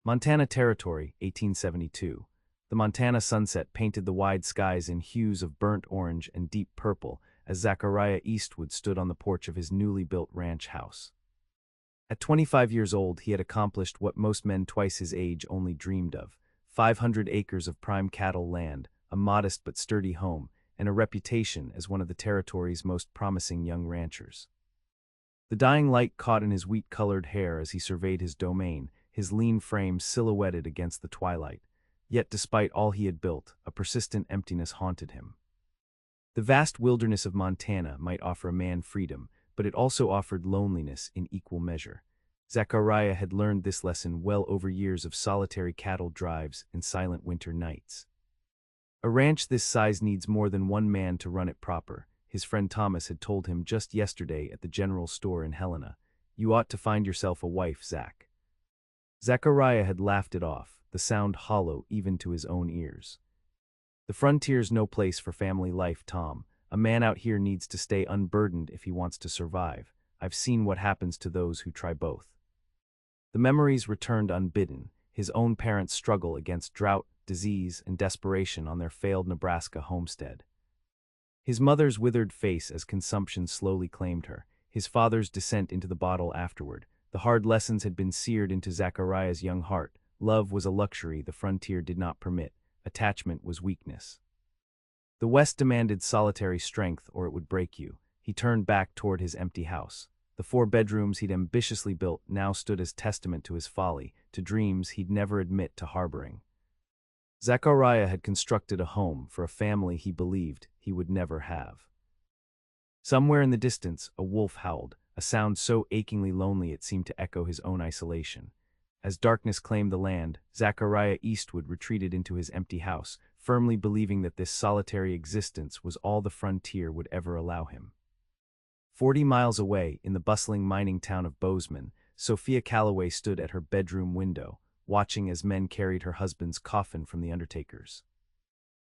Montana Territory, 1872. The Montana sunset painted the wide skies in hues of burnt orange and deep purple as Zachariah Eastwood stood on the porch of his newly built ranch house. At 25 years old, he had accomplished what most men twice his age only dreamed of: 500 acres of prime cattle land, a modest but sturdy home, and a reputation as one of the territory's most promising young ranchers. The dying light caught in his wheat-colored hair as he surveyed his domain, his lean frame silhouetted against the twilight. Yet despite all he had built, a persistent emptiness haunted him. The vast wilderness of Montana might offer a man freedom, but it also offered loneliness in equal measure. Zachariah had learned this lesson well over years of solitary cattle drives and silent winter nights. A ranch this size needs more than one man to run it proper, his friend Thomas had told him just yesterday at the general store in Helena. You ought to find yourself a wife, Zach. Zachariah had laughed it off, the sound hollow even to his own ears. The frontier's no place for family life, Tom. A man out here needs to stay unburdened if he wants to survive. I've seen what happens to those who try both. The memories returned unbidden, his own parents' struggle against drought, disease, and desperation on their failed Nebraska homestead. His mother's withered face as consumption slowly claimed her, his father's descent into the bottle afterward. The hard lessons had been seared into Zachariah's young heart. Love was a luxury the frontier did not permit. Attachment was weakness. The West demanded solitary strength or it would break you. He turned back toward his empty house. The 4 bedrooms he'd ambitiously built now stood as testament to his folly, to dreams he'd never admit to harboring. Zachariah had constructed a home for a family he believed he would never have. Somewhere in the distance, a wolf howled, a sound so achingly lonely it seemed to echo his own isolation. As darkness claimed the land, Zachariah Eastwood retreated into his empty house, firmly believing that this solitary existence was all the frontier would ever allow him. 40 miles away, in the bustling mining town of Bozeman, Sophia Calloway stood at her bedroom window, watching as men carried her husband's coffin from the undertakers.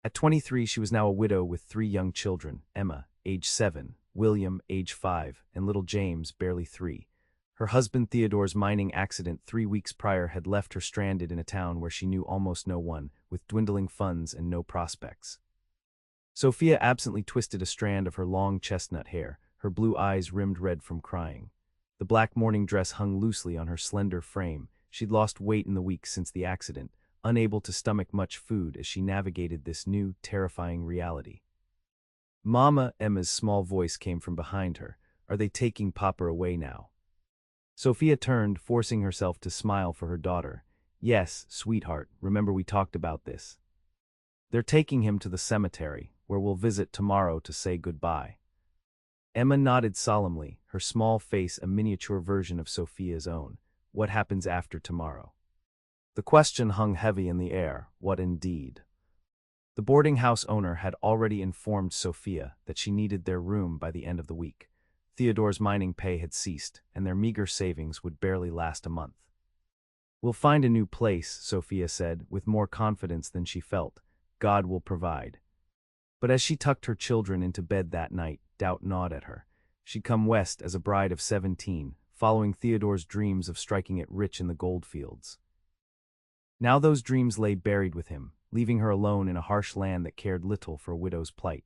At 23, she was now a widow with 3 young children: Emma, age 7, William, age 5, and little James, barely 3. Her husband Theodore's mining accident 3 weeks prior had left her stranded in a town where she knew almost no one, with dwindling funds and no prospects. Sophia absently twisted a strand of her long chestnut hair, her blue eyes rimmed red from crying. The black morning dress hung loosely on her slender frame. She'd lost weight in the weeks since the accident, unable to stomach much food as she navigated this new, terrifying reality. "Mama," Emma's small voice came from behind her. "Are they taking Papa away now?" Sophia turned, forcing herself to smile for her daughter. "Yes, sweetheart, remember we talked about this. They're taking him to the cemetery, where we'll visit tomorrow to say goodbye." Emma nodded solemnly, her small face a miniature version of Sophia's own. What happens after tomorrow? The question hung heavy in the air. What indeed? The boarding house owner had already informed Sophia that she needed their room by the end of the week. Theodore's mining pay had ceased, and their meager savings would barely last a month. "We'll find a new place," Sophia said, with more confidence than she felt. "God will provide." But as she tucked her children into bed that night, doubt gnawed at her. She'd come west as a bride of 17, following Theodore's dreams of striking it rich in the goldfields. Now those dreams lay buried with him, leaving her alone in a harsh land that cared little for a widow's plight.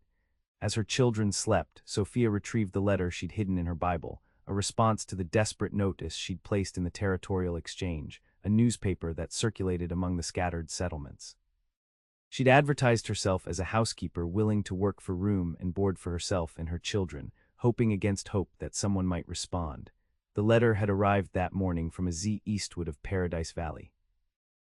As her children slept, Sophia retrieved the letter she'd hidden in her Bible, a response to the desperate notice she'd placed in the Territorial Exchange, a newspaper that circulated among the scattered settlements. She'd advertised herself as a housekeeper willing to work for room and board for herself and her children, hoping against hope that someone might respond. The letter had arrived that morning from a Z. Eastwood of Paradise Valley.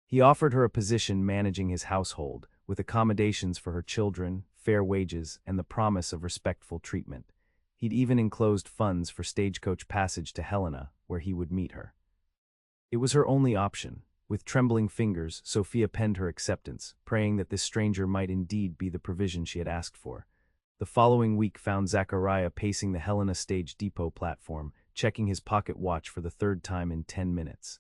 He offered her a position managing his household, with accommodations for her children, fair wages, and the promise of respectful treatment. He'd even enclosed funds for stagecoach passage to Helena, where he would meet her. It was her only option. With trembling fingers, Sophia penned her acceptance, praying that this stranger might indeed be the provision she had asked for. The following week found Zachariah pacing the Helena Stage Depot platform, checking his pocket watch for the 3rd time in 10 minutes.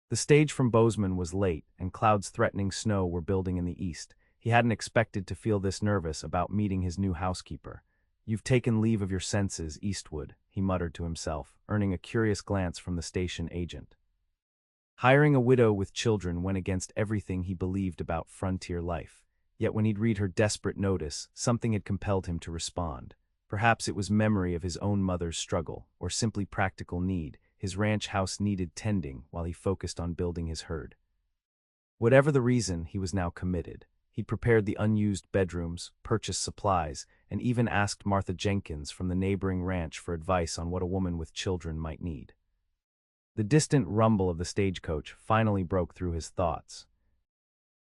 The stage from Bozeman was late, and clouds threatening snow were building in the east. He hadn't expected to feel this nervous about meeting his new housekeeper. "You've taken leave of your senses, Eastwood," he muttered to himself, earning a curious glance from the station agent. Hiring a widow with children went against everything he believed about frontier life. Yet when he'd read her desperate notice, something had compelled him to respond. Perhaps it was memory of his own mother's struggle, or simply practical need. His ranch house needed tending while he focused on building his herd. Whatever the reason, he was now committed. He'd prepared the unused bedrooms, purchased supplies, and even asked Martha Jenkins from the neighboring ranch for advice on what a woman with children might need. The distant rumble of the stagecoach finally broke through his thoughts.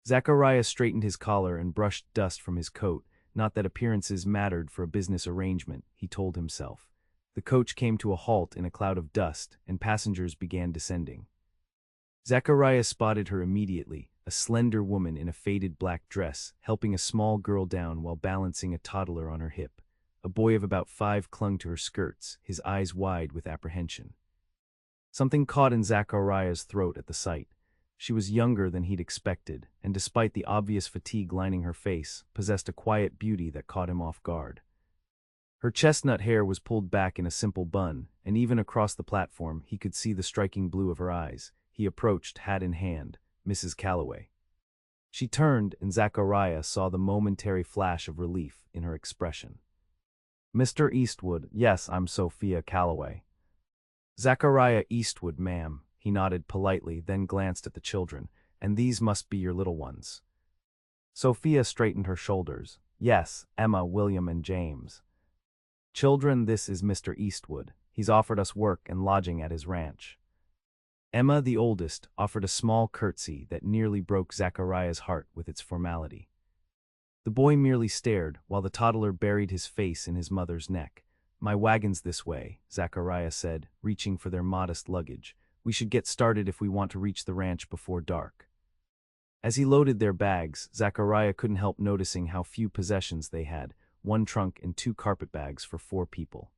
Zachariah straightened his collar and brushed dust from his coat. Not that appearances mattered for a business arrangement, he told himself. The coach came to a halt in a cloud of dust, and passengers began descending. Zachariah spotted her immediately, a slender woman in a faded black dress, helping a small girl down while balancing a toddler on her hip. A boy of about 5 clung to her skirts, his eyes wide with apprehension. Something caught in Zachariah's throat at the sight. She was younger than he'd expected, and despite the obvious fatigue lining her face, possessed a quiet beauty that caught him off guard. Her chestnut hair was pulled back in a simple bun, and even across the platform he could see the striking blue of her eyes. He approached, hat in hand. Mrs. Calloway. She turned, and Zachariah saw the momentary flash of relief in her expression. Mr. Eastwood, yes, I'm Sophia Calloway. Zachariah Eastwood, ma'am. He nodded politely, then glanced at the children. And these must be your little ones. Sophia straightened her shoulders. Yes, Emma, William, and James. Children, this is Mr. Eastwood. He's offered us work and lodging at his ranch. Emma, the oldest, offered a small curtsy that nearly broke Zachariah's heart with its formality. The boy merely stared, while the toddler buried his face in his mother's neck. My wagon's this way, Zachariah said, reaching for their modest luggage. We should get started if we want to reach the ranch before dark. As he loaded their bags, Zachariah couldn't help noticing how few possessions they had, 1 trunk and 2 carpetbags for 4 people.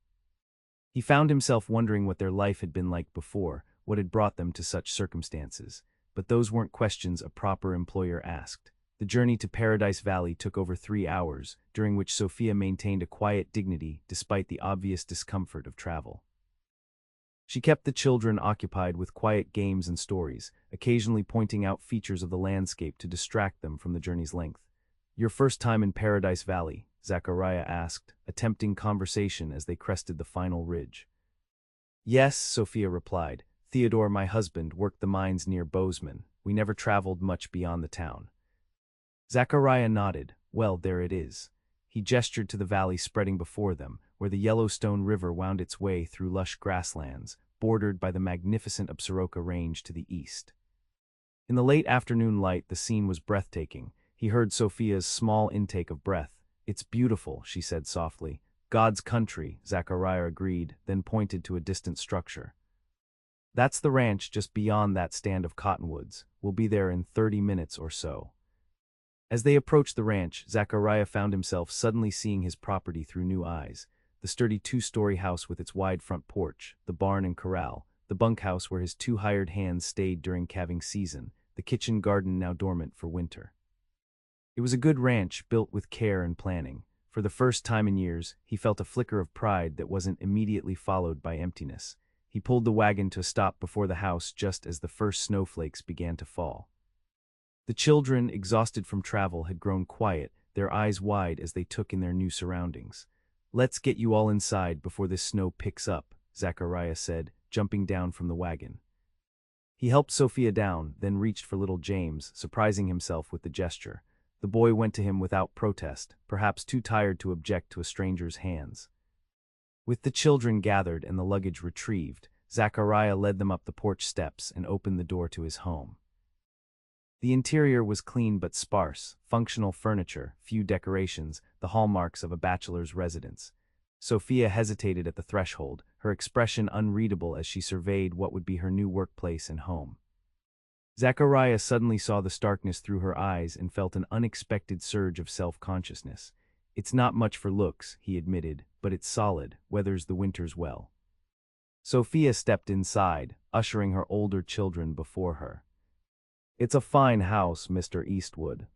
He found himself wondering what their life had been like before, what had brought them to such circumstances. But those weren't questions a proper employer asked. The journey to Paradise Valley took over 3 hours, during which Sophia maintained a quiet dignity despite the obvious discomfort of travel. She kept the children occupied with quiet games and stories, occasionally pointing out features of the landscape to distract them from the journey's length. Your first time in Paradise Valley? Zachariah asked, attempting conversation as they crested the final ridge. Yes, Sophia replied. Theodore, my husband, worked the mines near Bozeman. We never traveled much beyond the town. Zachariah nodded. Well, there it is. He gestured to the valley spreading before them, where the Yellowstone River wound its way through lush grasslands, bordered by the magnificent Absaroka Range to the east. In the late afternoon light, the scene was breathtaking. He heard Sophia's small intake of breath. It's beautiful, she said softly. God's country, Zachariah agreed, then pointed to a distant structure. That's the ranch just beyond that stand of cottonwoods. We'll be there in 30 minutes or so. As they approached the ranch, Zachariah found himself suddenly seeing his property through new eyes. The sturdy 2-story house with its wide front porch, the barn and corral, the bunkhouse where his 2 hired hands stayed during calving season, the kitchen garden now dormant for winter. It was a good ranch built with care and planning. For the first time in years, he felt a flicker of pride that wasn't immediately followed by emptiness. He pulled the wagon to a stop before the house just as the first snowflakes began to fall. The children, exhausted from travel, had grown quiet, their eyes wide as they took in their new surroundings. Let's get you all inside before this snow picks up, Zachariah said, jumping down from the wagon. He helped Sophia down, then reached for little James, surprising himself with the gesture. The boy went to him without protest, perhaps too tired to object to a stranger's hands. With the children gathered and the luggage retrieved, Zachariah led them up the porch steps and opened the door to his home. The interior was clean but sparse, functional furniture, few decorations, the hallmarks of a bachelor's residence. Sophia hesitated at the threshold, her expression unreadable as she surveyed what would be her new workplace and home. Zachariah suddenly saw the starkness through her eyes and felt an unexpected surge of self-consciousness. It's not much for looks, he admitted, but it's solid, weathers the winters well. Sophia stepped inside, ushering her older children before her. It's a fine house, Mr. Eastwood.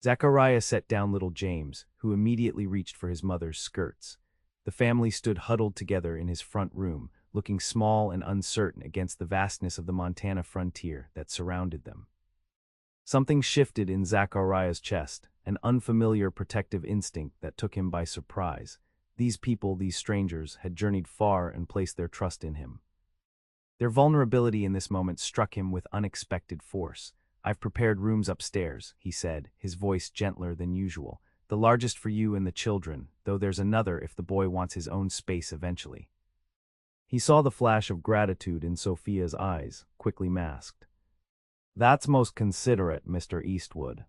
Zachariah set down little James, who immediately reached for his mother's skirts. The family stood huddled together in his front room, looking small and uncertain against the vastness of the Montana frontier that surrounded them. Something shifted in Zachariah's chest, an unfamiliar protective instinct that took him by surprise. These people, these strangers, had journeyed far and placed their trust in him. Their vulnerability in this moment struck him with unexpected force. "I've prepared rooms upstairs," he said, his voice gentler than usual. "The largest for you and the children, though there's another if the boy wants his own space eventually." He saw the flash of gratitude in Sophia's eyes, quickly masked. "That's most considerate, Mr. Eastwood."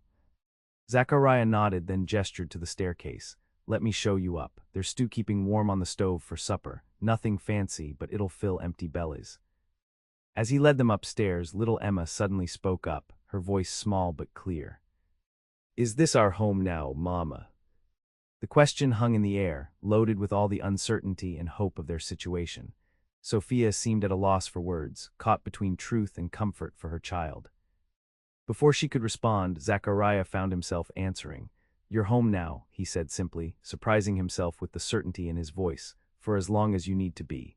Zachariah nodded, then gestured to the staircase. "Let me show you up. There's stew keeping warm on the stove for supper. Nothing fancy, but it'll fill empty bellies." As he led them upstairs, little Emma suddenly spoke up, her voice small but clear. "Is this our home now, Mama?" The question hung in the air, loaded with all the uncertainty and hope of their situation. Sophia seemed at a loss for words, caught between truth and comfort for her child. Before she could respond, Zachariah found himself answering. "You're home now," he said simply, surprising himself with the certainty in his voice, "for as long as you need to be."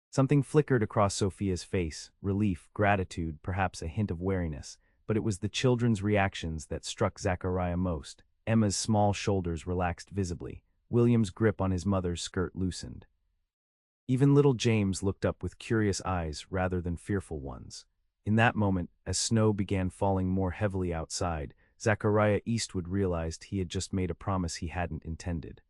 Something flickered across Sophia's face, relief, gratitude, perhaps a hint of wariness, but it was the children's reactions that struck Zachariah most. Emma's small shoulders relaxed visibly. William's grip on his mother's skirt loosened. Even little James looked up with curious eyes rather than fearful ones. In that moment, as snow began falling more heavily outside, Zachariah Eastwood realized he had just made a promise he hadn't intended.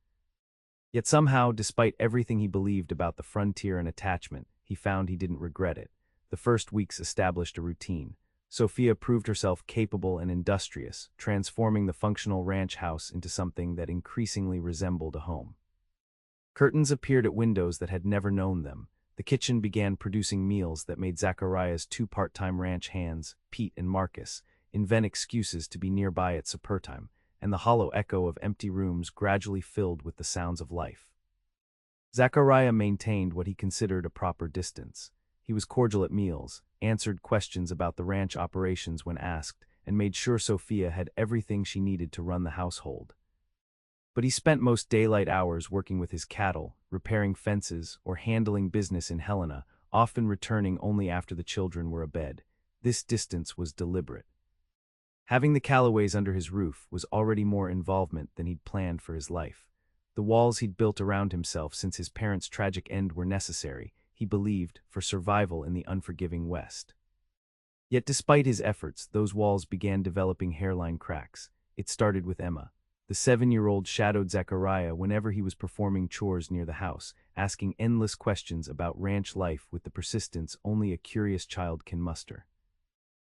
Yet somehow, despite everything he believed about the frontier and attachment, he found he didn't regret it. The first weeks established a routine. Sophia proved herself capable and industrious, transforming the functional ranch house into something that increasingly resembled a home. Curtains appeared at windows that had never known them. The kitchen began producing meals that made Zachariah's two part-time ranch hands, Pete and Marcus, invent excuses to be nearby at supper time, and the hollow echo of empty rooms gradually filled with the sounds of life. Zachariah maintained what he considered a proper distance. He was cordial at meals, answered questions about the ranch operations when asked, and made sure Sophia had everything she needed to run the household. But he spent most daylight hours working with his cattle, repairing fences, or handling business in Helena, often returning only after the children were abed. This distance was deliberate. Having the Calloways under his roof was already more involvement than he'd planned for his life. The walls he'd built around himself since his parents' tragic end were necessary, he believed, for survival in the unforgiving West. Yet despite his efforts, those walls began developing hairline cracks. It started with Emma. The 7-year-old shadowed Zachariah whenever he was performing chores near the house, asking endless questions about ranch life with the persistence only a curious child can muster.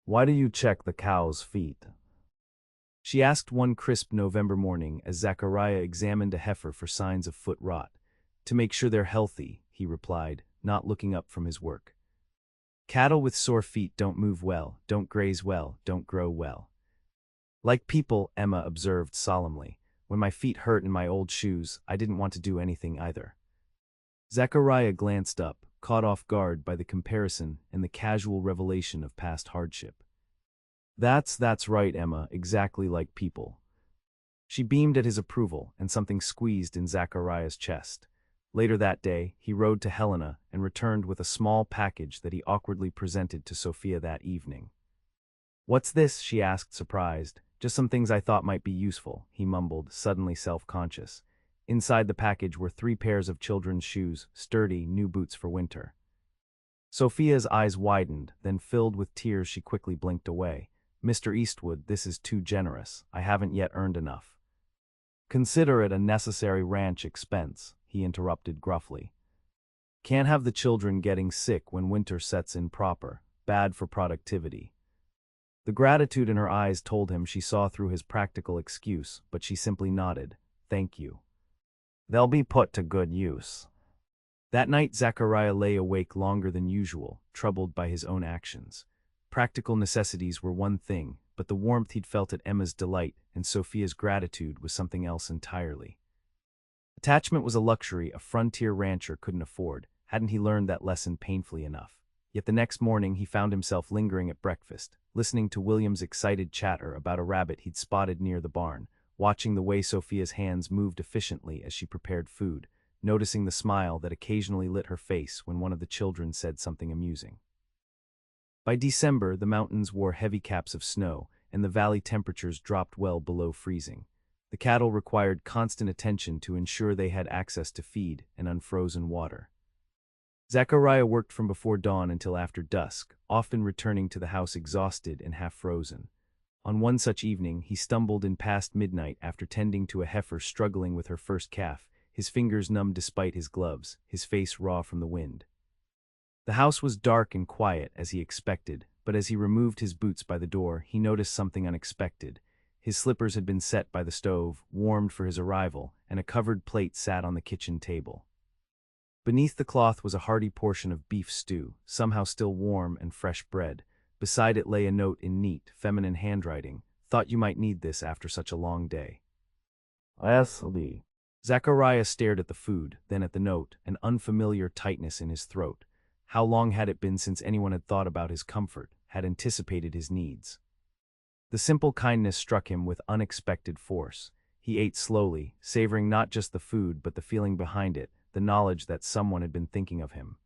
"Why do you check the cow's feet?" she asked one crisp November morning as Zachariah examined a heifer for signs of foot rot. "To make sure they're healthy," he replied, not looking up from his work. "Cattle with sore feet don't move well, don't graze well, don't grow well." "Like people," Emma observed solemnly. "When my feet hurt in my old shoes, I didn't want to do anything either." Zachariah glanced up, caught off guard by the comparison and the casual revelation of past hardship. That's right, Emma, exactly like people." She beamed at his approval, and something squeezed in Zachariah's chest. Later that day, he rode to Helena and returned with a small package that he awkwardly presented to Sophia that evening. "What's this?" she asked, surprised. "Just some things I thought might be useful," he mumbled, suddenly self-conscious. Inside the package were 3 pairs of children's shoes, sturdy, new boots for winter. Sophia's eyes widened, then filled with tears she quickly blinked away. "Mr. Eastwood, this is too generous. I haven't yet earned enough." "Consider it a necessary ranch expense," he interrupted gruffly. "Can't have the children getting sick when winter sets in proper. Bad for productivity." The gratitude in her eyes told him she saw through his practical excuse, but she simply nodded. "Thank you. They'll be put to good use." That night Zachariah lay awake longer than usual, troubled by his own actions. Practical necessities were one thing, but the warmth he'd felt at Emma's delight and Sophia's gratitude was something else entirely. Attachment was a luxury a frontier rancher couldn't afford. Hadn't he learned that lesson painfully enough? Yet the next morning he found himself lingering at breakfast, listening to William's excited chatter about a rabbit he'd spotted near the barn, watching the way Sophia's hands moved efficiently as she prepared food. noticing the smile that occasionally lit her face when one of the children said something amusing. By December, the mountains wore heavy caps of snow, and the valley temperatures dropped well below freezing. The cattle required constant attention to ensure they had access to feed and unfrozen water. Zachariah worked from before dawn until after dusk, often returning to the house exhausted and half-frozen. On one such evening, he stumbled in past midnight after tending to a heifer struggling with her first calf, his fingers numb despite his gloves, his face raw from the wind. The house was dark and quiet, as he expected, but as he removed his boots by the door, he noticed something unexpected. His slippers had been set by the stove, warmed for his arrival, and a covered plate sat on the kitchen table. Beneath the cloth was a hearty portion of beef stew, somehow still warm, and fresh bread. Beside it lay a note in neat, feminine handwriting. "Thought you might need this after such a long day." Leslie. Zachariah stared at the food, then at the note, an unfamiliar tightness in his throat. How long had it been since anyone had thought about his comfort, had anticipated his needs? The simple kindness struck him with unexpected force. He ate slowly, savoring not just the food but the feeling behind it, the knowledge that someone had been thinking of him.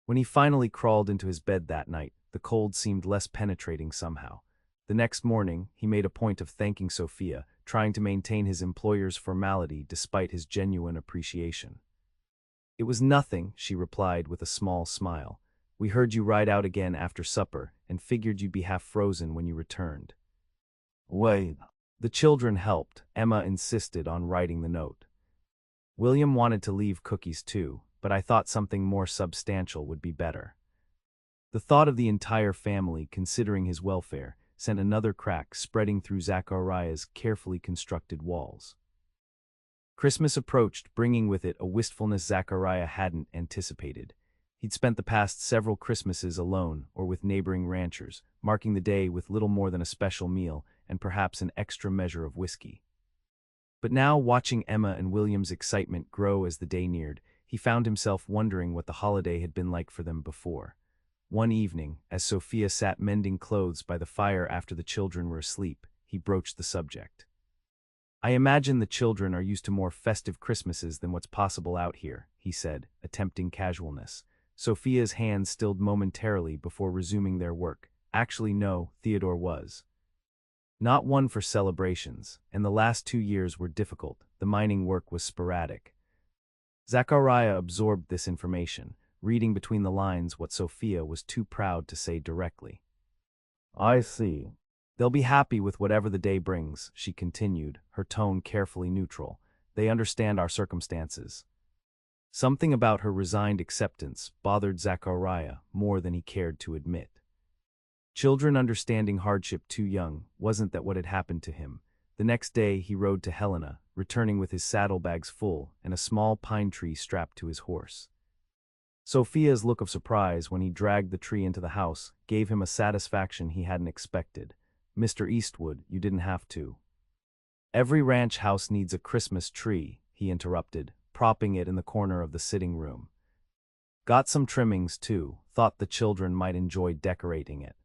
When he finally crawled into his bed that night, the cold seemed less penetrating somehow. The next morning, he made a point of thanking Sophia, trying to maintain his employer's formality despite his genuine appreciation. "It was nothing," she replied with a small smile. "We heard you ride out again after supper, and figured you'd be half frozen when you returned." Wait. The children helped. Emma insisted on writing the note. William wanted to leave cookies too, but I thought something more substantial would be better. The thought of the entire family considering his welfare sent another crack spreading through Zachariah's carefully constructed walls. Christmas approached, bringing with it a wistfulness Zachariah hadn't anticipated. He'd spent the past several Christmases alone or with neighboring ranchers, marking the day with little more than a special meal and perhaps an extra measure of whiskey. But now, watching Emma and William's excitement grow as the day neared, he found himself wondering what the holiday had been like for them before. One evening, as Sophia sat mending clothes by the fire after the children were asleep, he broached the subject. "I imagine the children are used to more festive Christmases than what's possible out here," he said, attempting casualness. Sophia's hands stilled momentarily before resuming their work. Actually, no, Theodore was not one for celebrations, and the last 2 years were difficult. The mining work was sporadic. Zachariah absorbed this information, reading between the lines what Sophia was too proud to say directly. I see. "They'll be happy with whatever the day brings," she continued, her tone carefully neutral. "They understand our circumstances." Something about her resigned acceptance bothered Zachariah more than he cared to admit. Children understanding hardship too young, wasn't that what had happened to him? The next day he rode to Helena, returning with his saddlebags full and a small pine tree strapped to his horse. Sophia's look of surprise when he dragged the tree into the house gave him a satisfaction he hadn't expected. "Mr. Eastwood, you didn't have to." "Every ranch house needs a Christmas tree," he interrupted, propping it in the corner of the sitting room. "Got some trimmings too, thought the children might enjoy decorating it."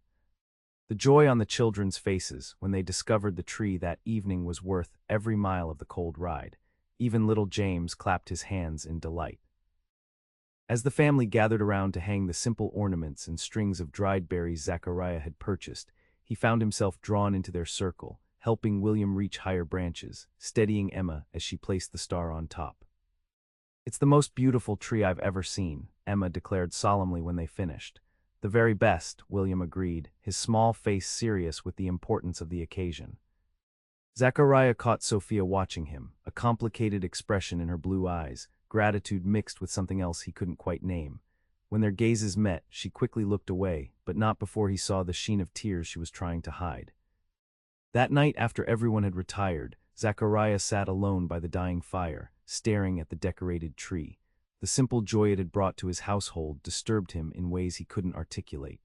The joy on the children's faces when they discovered the tree that evening was worth every mile of the cold ride. Even little James clapped his hands in delight. As the family gathered around to hang the simple ornaments and strings of dried berries Zachariah had purchased, he found himself drawn into their circle, helping William reach higher branches, steadying Emma as she placed the star on top. "It's the most beautiful tree I've ever seen," Emma declared solemnly when they finished. "The very best," William agreed, his small face serious with the importance of the occasion. Zachariah caught Sophia watching him, a complicated expression in her blue eyes, gratitude mixed with something else he couldn't quite name. When their gazes met, she quickly looked away, but not before he saw the sheen of tears she was trying to hide. That night, after everyone had retired, Zachariah sat alone by the dying fire, staring at the decorated tree. The simple joy it had brought to his household disturbed him in ways he couldn't articulate.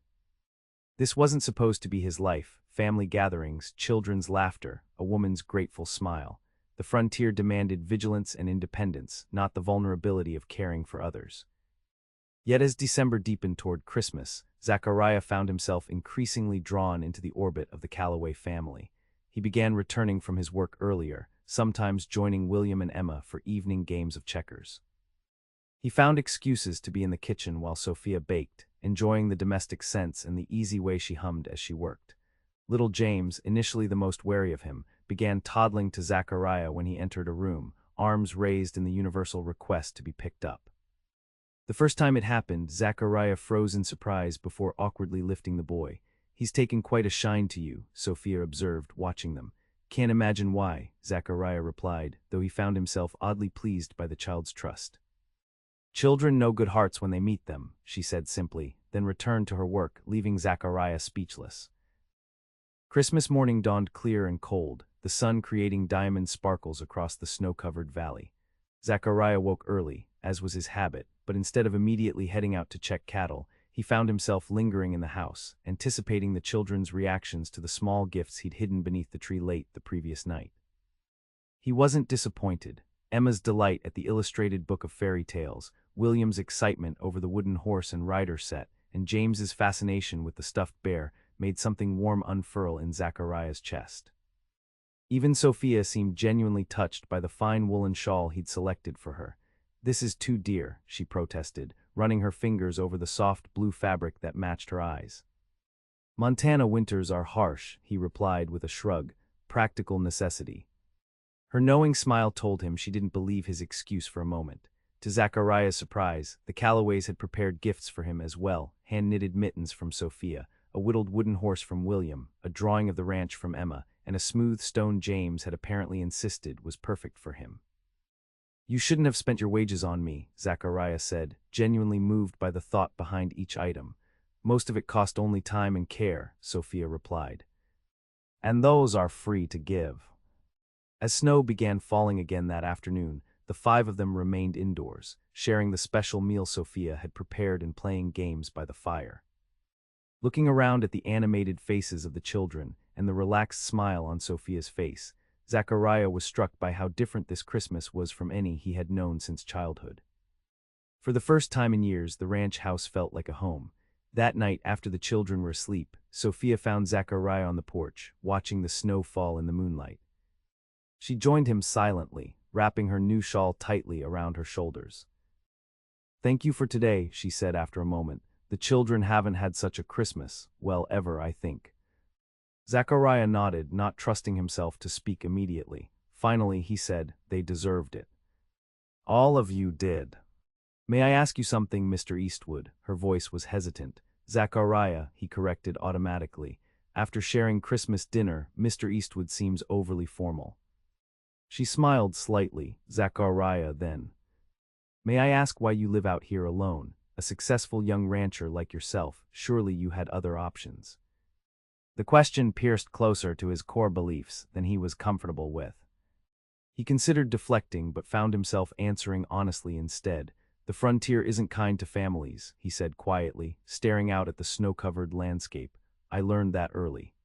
This wasn't supposed to be his life: family gatherings, children's laughter, a woman's grateful smile. The frontier demanded vigilance and independence, not the vulnerability of caring for others. Yet as December deepened toward Christmas, Zachariah found himself increasingly drawn into the orbit of the Calloway family. He began returning from his work earlier, sometimes joining William and Emma for evening games of checkers. He found excuses to be in the kitchen while Sophia baked, enjoying the domestic scents and the easy way she hummed as she worked. Little James, initially the most wary of him, began toddling to Zachariah when he entered a room, arms raised in the universal request to be picked up. The first time it happened, Zachariah froze in surprise before awkwardly lifting the boy. "He's taken quite a shine to you," Sophia observed, watching them. "Can't imagine why," Zachariah replied, though he found himself oddly pleased by the child's trust. "Children know good hearts when they meet them," she said simply, then returned to her work, leaving Zachariah speechless. Christmas morning dawned clear and cold, the sun creating diamond sparkles across the snow-covered valley. Zachariah woke early, as was his habit, but instead of immediately heading out to check cattle, he found himself lingering in the house, anticipating the children's reactions to the small gifts he'd hidden beneath the tree late the previous night. He wasn't disappointed. Emma's delight at the illustrated book of fairy tales, William's excitement over the wooden horse and rider set, and James's fascination with the stuffed bear made something warm unfurl in Zachariah's chest. Even Sophia seemed genuinely touched by the fine woolen shawl he'd selected for her. "This is too dear," she protested, running her fingers over the soft blue fabric that matched her eyes. "Montana winters are harsh," he replied with a shrug, "practical necessity." Her knowing smile told him she didn't believe his excuse for a moment. To Zachariah's surprise, the Calloways had prepared gifts for him as well, hand-knitted mittens from Sophia, a whittled wooden horse from William, a drawing of the ranch from Emma, and a smooth stone James had apparently insisted was perfect for him. "You shouldn't have spent your wages on me," Zachariah said, genuinely moved by the thought behind each item. "Most of it cost only time and care," Sophia replied. "And those are free to give." As snow began falling again that afternoon, the five of them remained indoors, sharing the special meal Sophia had prepared and playing games by the fire. Looking around at the animated faces of the children and the relaxed smile on Sophia's face, Zachariah was struck by how different this Christmas was from any he had known since childhood. For the first time in years, the ranch house felt like a home. That night, after the children were asleep, Sophia found Zachariah on the porch, watching the snow fall in the moonlight. She joined him silently, wrapping her new shawl tightly around her shoulders. "Thank you for today," she said after a moment. "The children haven't had such a Christmas, well, ever, I think." Zachariah nodded, not trusting himself to speak immediately. Finally, he said, "They deserved it." "All of you did." "May I ask you something, Mr. Eastwood?" Her voice was hesitant. "Zachariah," he corrected automatically. "After sharing Christmas dinner, Mr. Eastwood seems overly formal." She smiled slightly. "Zachariah, then. May I ask why you live out here alone? A successful young rancher like yourself, surely you had other options." The question pierced closer to his core beliefs than he was comfortable with. He considered deflecting but found himself answering honestly instead. "The frontier isn't kind to families," he said quietly, staring out at the snow-covered landscape. "I learned that early.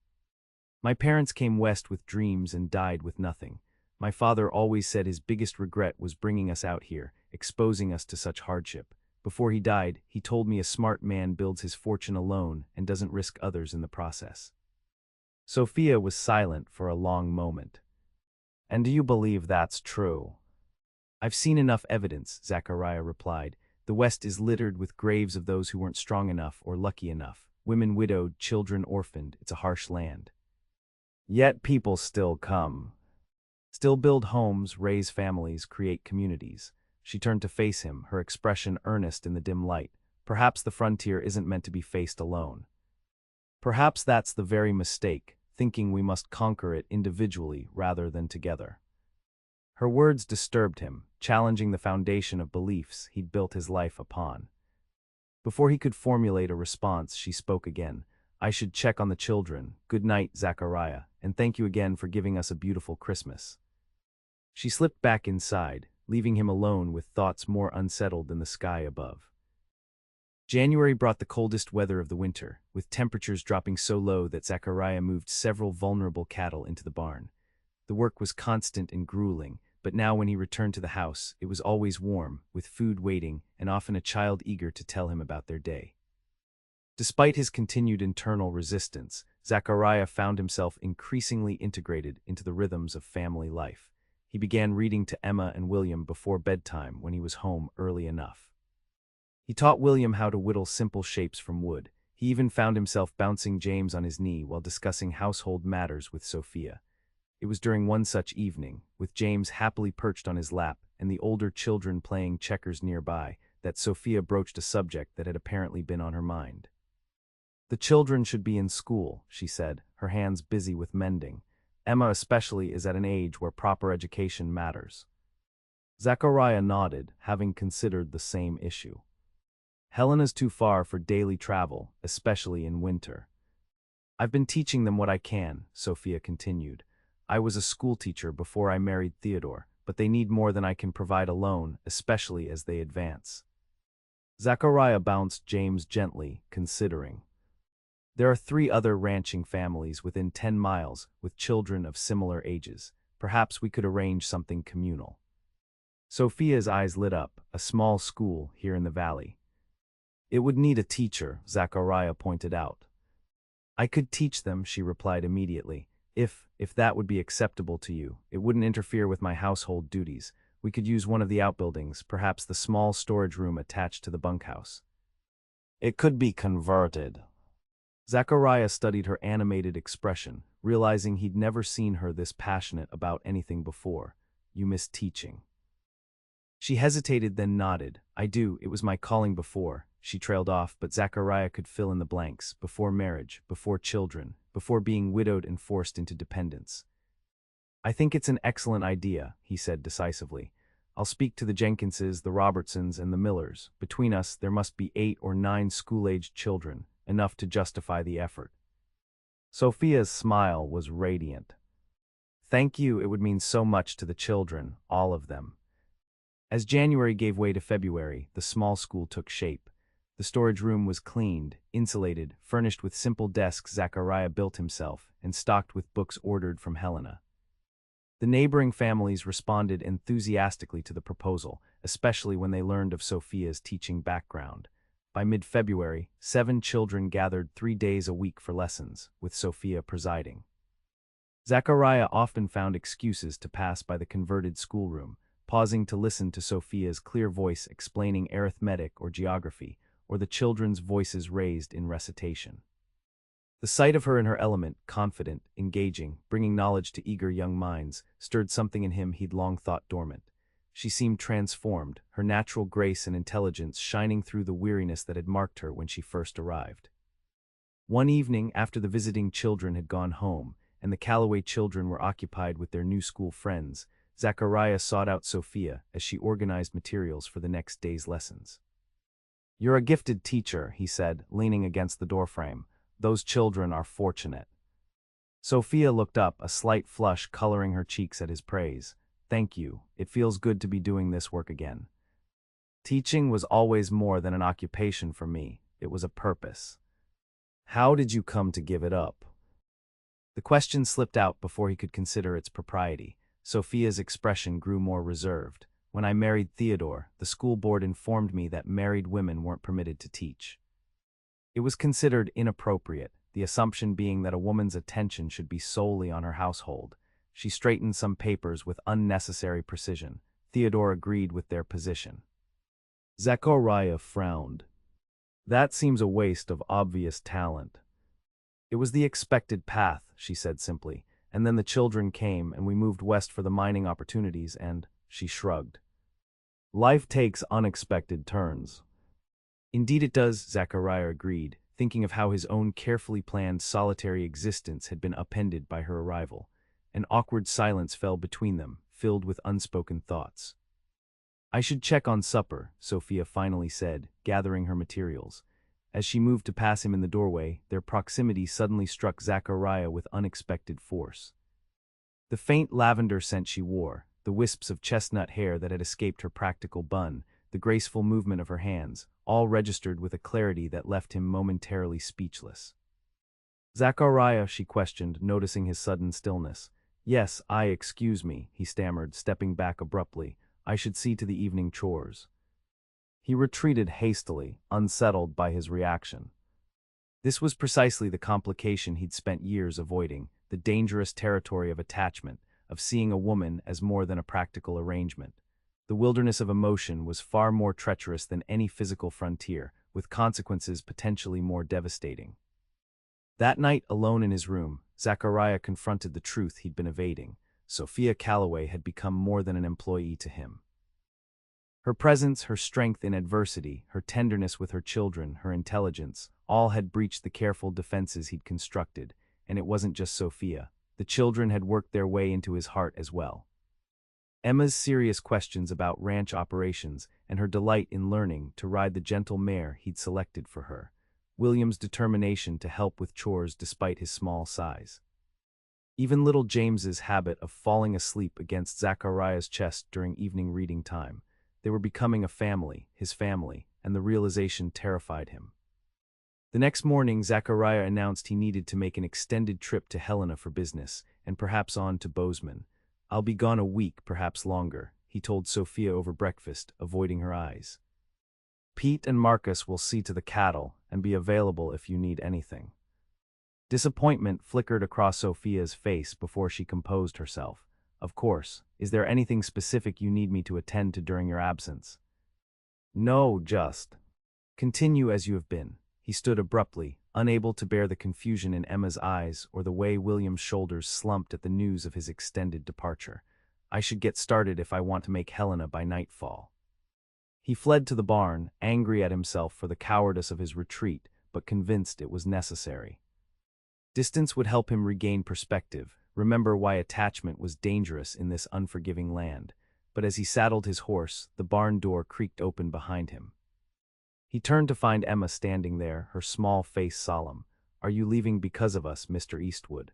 My parents came west with dreams and died with nothing. My father always said his biggest regret was bringing us out here, exposing us to such hardship. Before he died, he told me a smart man builds his fortune alone and doesn't risk others in the process." Sophia was silent for a long moment. "And do you believe that's true?" "I've seen enough evidence," Zachariah replied. "The West is littered with graves of those who weren't strong enough or lucky enough. Women widowed, children orphaned. It's a harsh land. Yet people still come. Still build homes, raise families, create communities." She turned to face him, her expression earnest in the dim light. "Perhaps the frontier isn't meant to be faced alone. Perhaps that's the very mistake, thinking we must conquer it individually rather than together." Her words disturbed him, challenging the foundation of beliefs he'd built his life upon. Before he could formulate a response, she spoke again. "I should check on the children. Good night, Zachariah, and thank you again for giving us a beautiful Christmas." She slipped back inside, leaving him alone with thoughts more unsettled than the sky above. January brought the coldest weather of the winter, with temperatures dropping so low that Zachariah moved several vulnerable cattle into the barn. The work was constant and grueling, but now when he returned to the house, it was always warm, with food waiting, and often a child eager to tell him about their day. Despite his continued internal resistance, Zachariah found himself increasingly integrated into the rhythms of family life. He began reading to Emma and William before bedtime when he was home early enough. He taught William how to whittle simple shapes from wood. He even found himself bouncing James on his knee while discussing household matters with Sophia. It was during one such evening, with James happily perched on his lap and the older children playing checkers nearby, that Sophia broached a subject that had apparently been on her mind. "The children should be in school," she said, her hands busy with mending. "Emma especially is at an age where proper education matters." Zachariah nodded, having considered the same issue. "Helena's too far for daily travel, especially in winter." "I've been teaching them what I can," Sophia continued. "I was a schoolteacher before I married Theodore, but they need more than I can provide alone, especially as they advance." Zachariah bounced James gently, considering. "There are 3 other ranching families within 10 miles, with children of similar ages. Perhaps we could arrange something communal." Sophia's eyes lit up. A small school here in the valley. "It would need a teacher," Zachariah pointed out. "I could teach them," she replied immediately. If that would be acceptable to you. It wouldn't interfere with my household duties. We could use one of the outbuildings, perhaps the small storage room attached to the bunkhouse." It could be converted. Zachariah studied her animated expression, realizing he'd never seen her this passionate about anything before. "You miss teaching." She hesitated, then nodded. "I do, it was my calling before." She trailed off, but Zachariah could fill in the blanks. Before marriage, before children, before being widowed and forced into dependence. "I think it's an excellent idea," he said decisively. "I'll speak to the Jenkinses, the Robertsons, and the Millers. Between us, there must be 8 or 9 school-aged children, enough to justify the effort." Sophia's smile was radiant. "Thank you, it would mean so much to the children, all of them." As January gave way to February, the small school took shape. The storage room was cleaned, insulated, furnished with simple desks Zachariah built himself, and stocked with books ordered from Helena. The neighboring families responded enthusiastically to the proposal, especially when they learned of Sophia's teaching background. By mid-February, 7 children gathered 3 days a week for lessons, with Sophia presiding. Zachariah often found excuses to pass by the converted schoolroom, pausing to listen to Sophia's clear voice explaining arithmetic or geography, or the children's voices raised in recitation. The sight of her in her element, confident, engaging, bringing knowledge to eager young minds, stirred something in him he'd long thought dormant. She seemed transformed, her natural grace and intelligence shining through the weariness that had marked her when she first arrived. One evening, after the visiting children had gone home, and the Calloway children were occupied with their new school friends, Zachariah sought out Sophia as she organized materials for the next day's lessons. "You're a gifted teacher," he said, leaning against the doorframe. "Those children are fortunate." Sophia looked up, a slight flush coloring her cheeks at his praise. "Thank you. It feels good to be doing this work again. Teaching was always more than an occupation for me. It was a purpose." "How did you come to give it up?" The question slipped out before he could consider its propriety. Sophia's expression grew more reserved. "When I married Theodore, the school board informed me that married women weren't permitted to teach. It was considered inappropriate, the assumption being that a woman's attention should be solely on her household." She straightened some papers with unnecessary precision. Theodore agreed with their position. Zachariah frowned. "That seems a waste of obvious talent." "It was the expected path," she said simply, "and then the children came and we moved west for the mining opportunities and," she shrugged. "Life takes unexpected turns." "Indeed it does," Zachariah agreed, thinking of how his own carefully planned solitary existence had been upended by her arrival. An awkward silence fell between them, filled with unspoken thoughts. "I should check on supper," Sophia finally said, gathering her materials. As she moved to pass him in the doorway, their proximity suddenly struck Zachariah with unexpected force. The faint lavender scent she wore, the wisps of chestnut hair that had escaped her practical bun, the graceful movement of her hands, all registered with a clarity that left him momentarily speechless. "Zachariah," she questioned, noticing his sudden stillness. "Yes, excuse me," he stammered, stepping back abruptly. "I should see to the evening chores." He retreated hastily, unsettled by his reaction. This was precisely the complication he'd spent years avoiding, the dangerous territory of attachment, of seeing a woman as more than a practical arrangement. The wilderness of emotion was far more treacherous than any physical frontier, with consequences potentially more devastating. That night, alone in his room, Zachariah confronted the truth he'd been evading. Sophia Calloway had become more than an employee to him. Her presence, her strength in adversity, her tenderness with her children, her intelligence, all had breached the careful defenses he'd constructed, and it wasn't just Sophia. The children had worked their way into his heart as well. Emma's serious questions about ranch operations and her delight in learning to ride the gentle mare he'd selected for her. William's determination to help with chores despite his small size. Even little James's habit of falling asleep against Zachariah's chest during evening reading time. They were becoming a family, his family, and the realization terrified him. The next morning, Zachariah announced he needed to make an extended trip to Helena for business, and perhaps on to Bozeman. "I'll be gone a week, perhaps longer," he told Sophia over breakfast, avoiding her eyes. "Pete and Marcus will see to the cattle and be available if you need anything." Disappointment flickered across Sophia's face before she composed herself. "Of course. Is there anything specific you need me to attend to during your absence?" "No, just continue as you have been." He stood abruptly, unable to bear the confusion in Emma's eyes or the way William's shoulders slumped at the news of his extended departure. "I should get started if I want to make Helena by nightfall." He fled to the barn, angry at himself for the cowardice of his retreat, but convinced it was necessary. Distance would help him regain perspective, remember why attachment was dangerous in this unforgiving land. But as he saddled his horse, the barn door creaked open behind him. He turned to find Emma standing there, her small face solemn. "Are you leaving because of us, Mr. Eastwood?"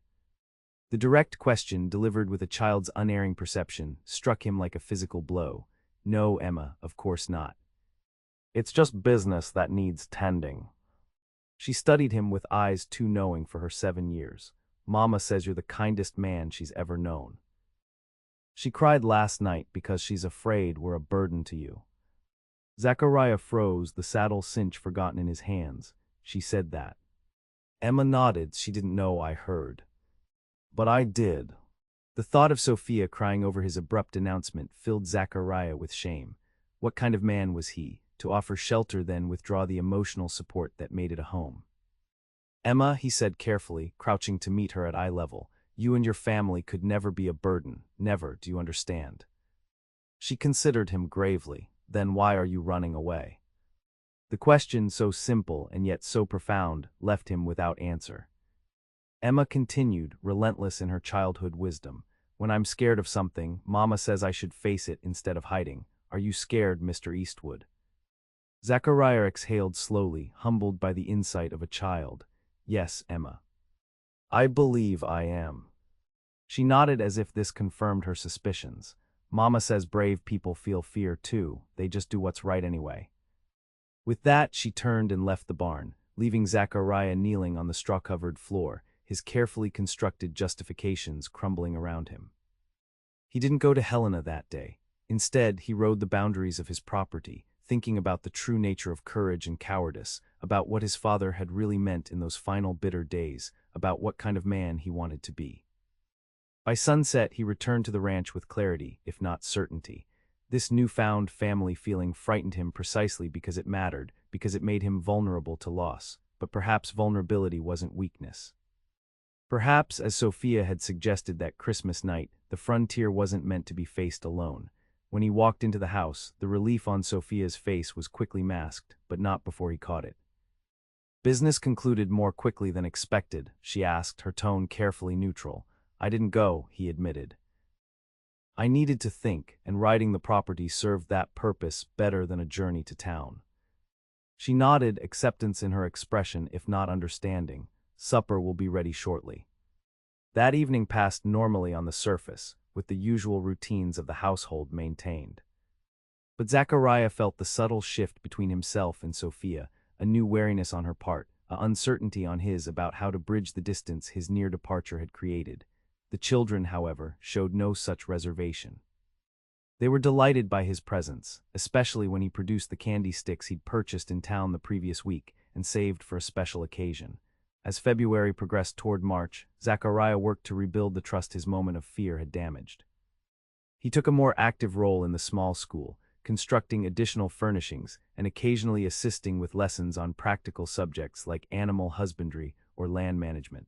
The direct question, delivered with a child's unerring perception, struck him like a physical blow. "No, Emma, of course not. It's just business that needs tending." She studied him with eyes too knowing for her 7 years. "Mama says you're the kindest man she's ever known. She cried last night because she's afraid we're a burden to you." Zachariah froze, the saddle cinch forgotten in his hands. "She said that." Emma nodded. "She didn't know I heard." "But I did." The thought of Sophia crying over his abrupt announcement filled Zachariah with shame. What kind of man was he, to offer shelter then withdraw the emotional support that made it a home? "Emma," he said carefully, crouching to meet her at eye level, "you and your family could never be a burden, never, do you understand?" She considered him gravely. "Then why are you running away?" The question, so simple and yet so profound, left him without answer. Emma continued, relentless in her childhood wisdom. "When I'm scared of something, Mama says I should face it instead of hiding. Are you scared, Mr. Eastwood?" Zachariah exhaled slowly, humbled by the insight of a child. "Yes, Emma. I believe I am." She nodded as if this confirmed her suspicions. "Mama says brave people feel fear too, they just do what's right anyway." With that, she turned and left the barn, leaving Zachariah kneeling on the straw-covered floor, his carefully constructed justifications crumbling around him. He didn't go to Helena that day. Instead, he rode the boundaries of his property, thinking about the true nature of courage and cowardice, about what his father had really meant in those final bitter days, about what kind of man he wanted to be. By sunset, he returned to the ranch with clarity, if not certainty. This newfound family feeling frightened him precisely because it mattered, because it made him vulnerable to loss. But perhaps vulnerability wasn't weakness. Perhaps, as Sophia had suggested that Christmas night, the frontier wasn't meant to be faced alone. When he walked into the house, the relief on Sophia's face was quickly masked, but not before he caught it. "Business concluded more quickly than expected?" she asked, her tone carefully neutral. "I didn't go," he admitted. "I needed to think, and riding the property served that purpose better than a journey to town." She nodded, acceptance in her expression, if not understanding. "Supper will be ready shortly." That evening passed normally on the surface, with the usual routines of the household maintained. But Zachariah felt the subtle shift between himself and Sophia, a new wariness on her part, an uncertainty on his about how to bridge the distance his near departure had created. The children, however, showed no such reservation. They were delighted by his presence, especially when he produced the candy sticks he'd purchased in town the previous week and saved for a special occasion. As February progressed toward March, Zachariah worked to rebuild the trust his moment of fear had damaged. He took a more active role in the small school, constructing additional furnishings and occasionally assisting with lessons on practical subjects like animal husbandry or land management.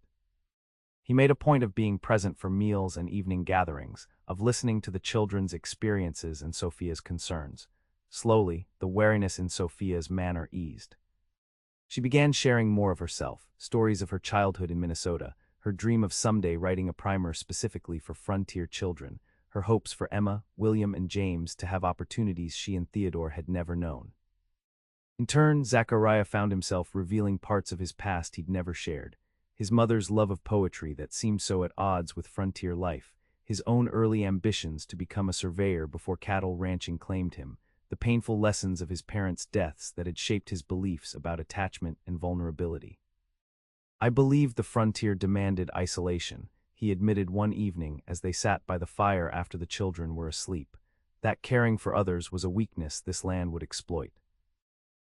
He made a point of being present for meals and evening gatherings, of listening to the children's experiences and Sophia's concerns. Slowly, the wariness in Sophia's manner eased. She began sharing more of herself, stories of her childhood in Minnesota, her dream of someday writing a primer specifically for frontier children, her hopes for Emma, William, and James to have opportunities she and Theodore had never known. In turn, Zachariah found himself revealing parts of his past he'd never shared. His mother's love of poetry that seemed so at odds with frontier life, his own early ambitions to become a surveyor before cattle ranching claimed him, the painful lessons of his parents' deaths that had shaped his beliefs about attachment and vulnerability. "I believed the frontier demanded isolation," he admitted one evening as they sat by the fire after the children were asleep. That caring for others was a weakness this land would exploit.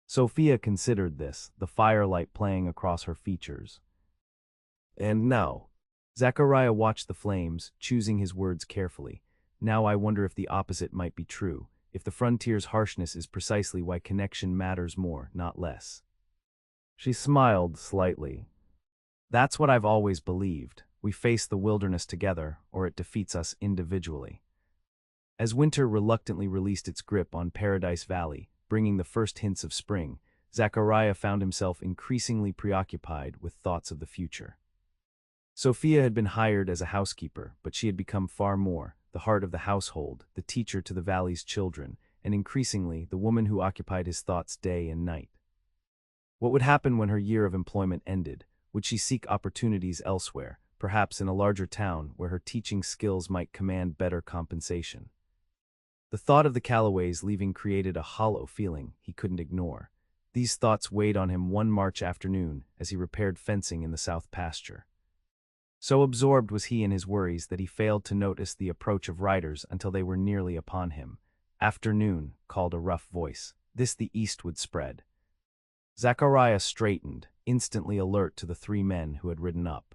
Sophia considered this, the firelight playing across her features. "And now?" Zachariah watched the flames, choosing his words carefully. "Now I wonder if the opposite might be true, if the frontier's harshness is precisely why connection matters more, not less." She smiled slightly. "That's what I've always believed. We face the wilderness together, or it defeats us individually." As winter reluctantly released its grip on Paradise Valley, bringing the first hints of spring, Zachariah found himself increasingly preoccupied with thoughts of the future. Sophia had been hired as a housekeeper, but she had become far more, the heart of the household, the teacher to the valley's children, and increasingly the woman who occupied his thoughts day and night. What would happen when her year of employment ended? Would she seek opportunities elsewhere, perhaps in a larger town where her teaching skills might command better compensation? The thought of the Calloways leaving created a hollow feeling he couldn't ignore. These thoughts weighed on him one March afternoon as he repaired fencing in the south pasture. So absorbed was he in his worries that he failed to notice the approach of riders until they were nearly upon him. "Afternoon," called a rough voice. This the Eastwood spread. Zachariah straightened, instantly alert to the three men who had ridden up.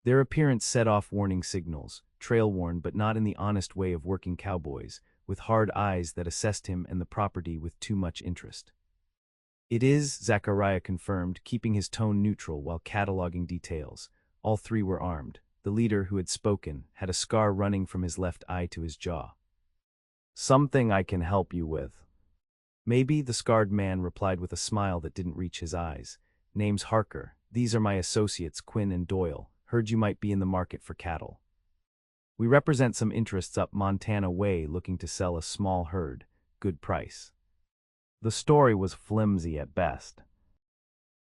Their appearance set off warning signals, trail-worn but not in the honest way of working cowboys, with hard eyes that assessed him and the property with too much interest. "It is," Zachariah confirmed, keeping his tone neutral while cataloging details. All three were armed. The leader who had spoken had a scar running from his left eye to his jaw. "Something I can help you with." "Maybe," the scarred man replied with a smile that didn't reach his eyes. "Name's Harker. These are my associates, Quinn and Doyle. Heard you might be in the market for cattle. We represent some interests up Montana way looking to sell a small herd. Good price." The story was flimsy at best.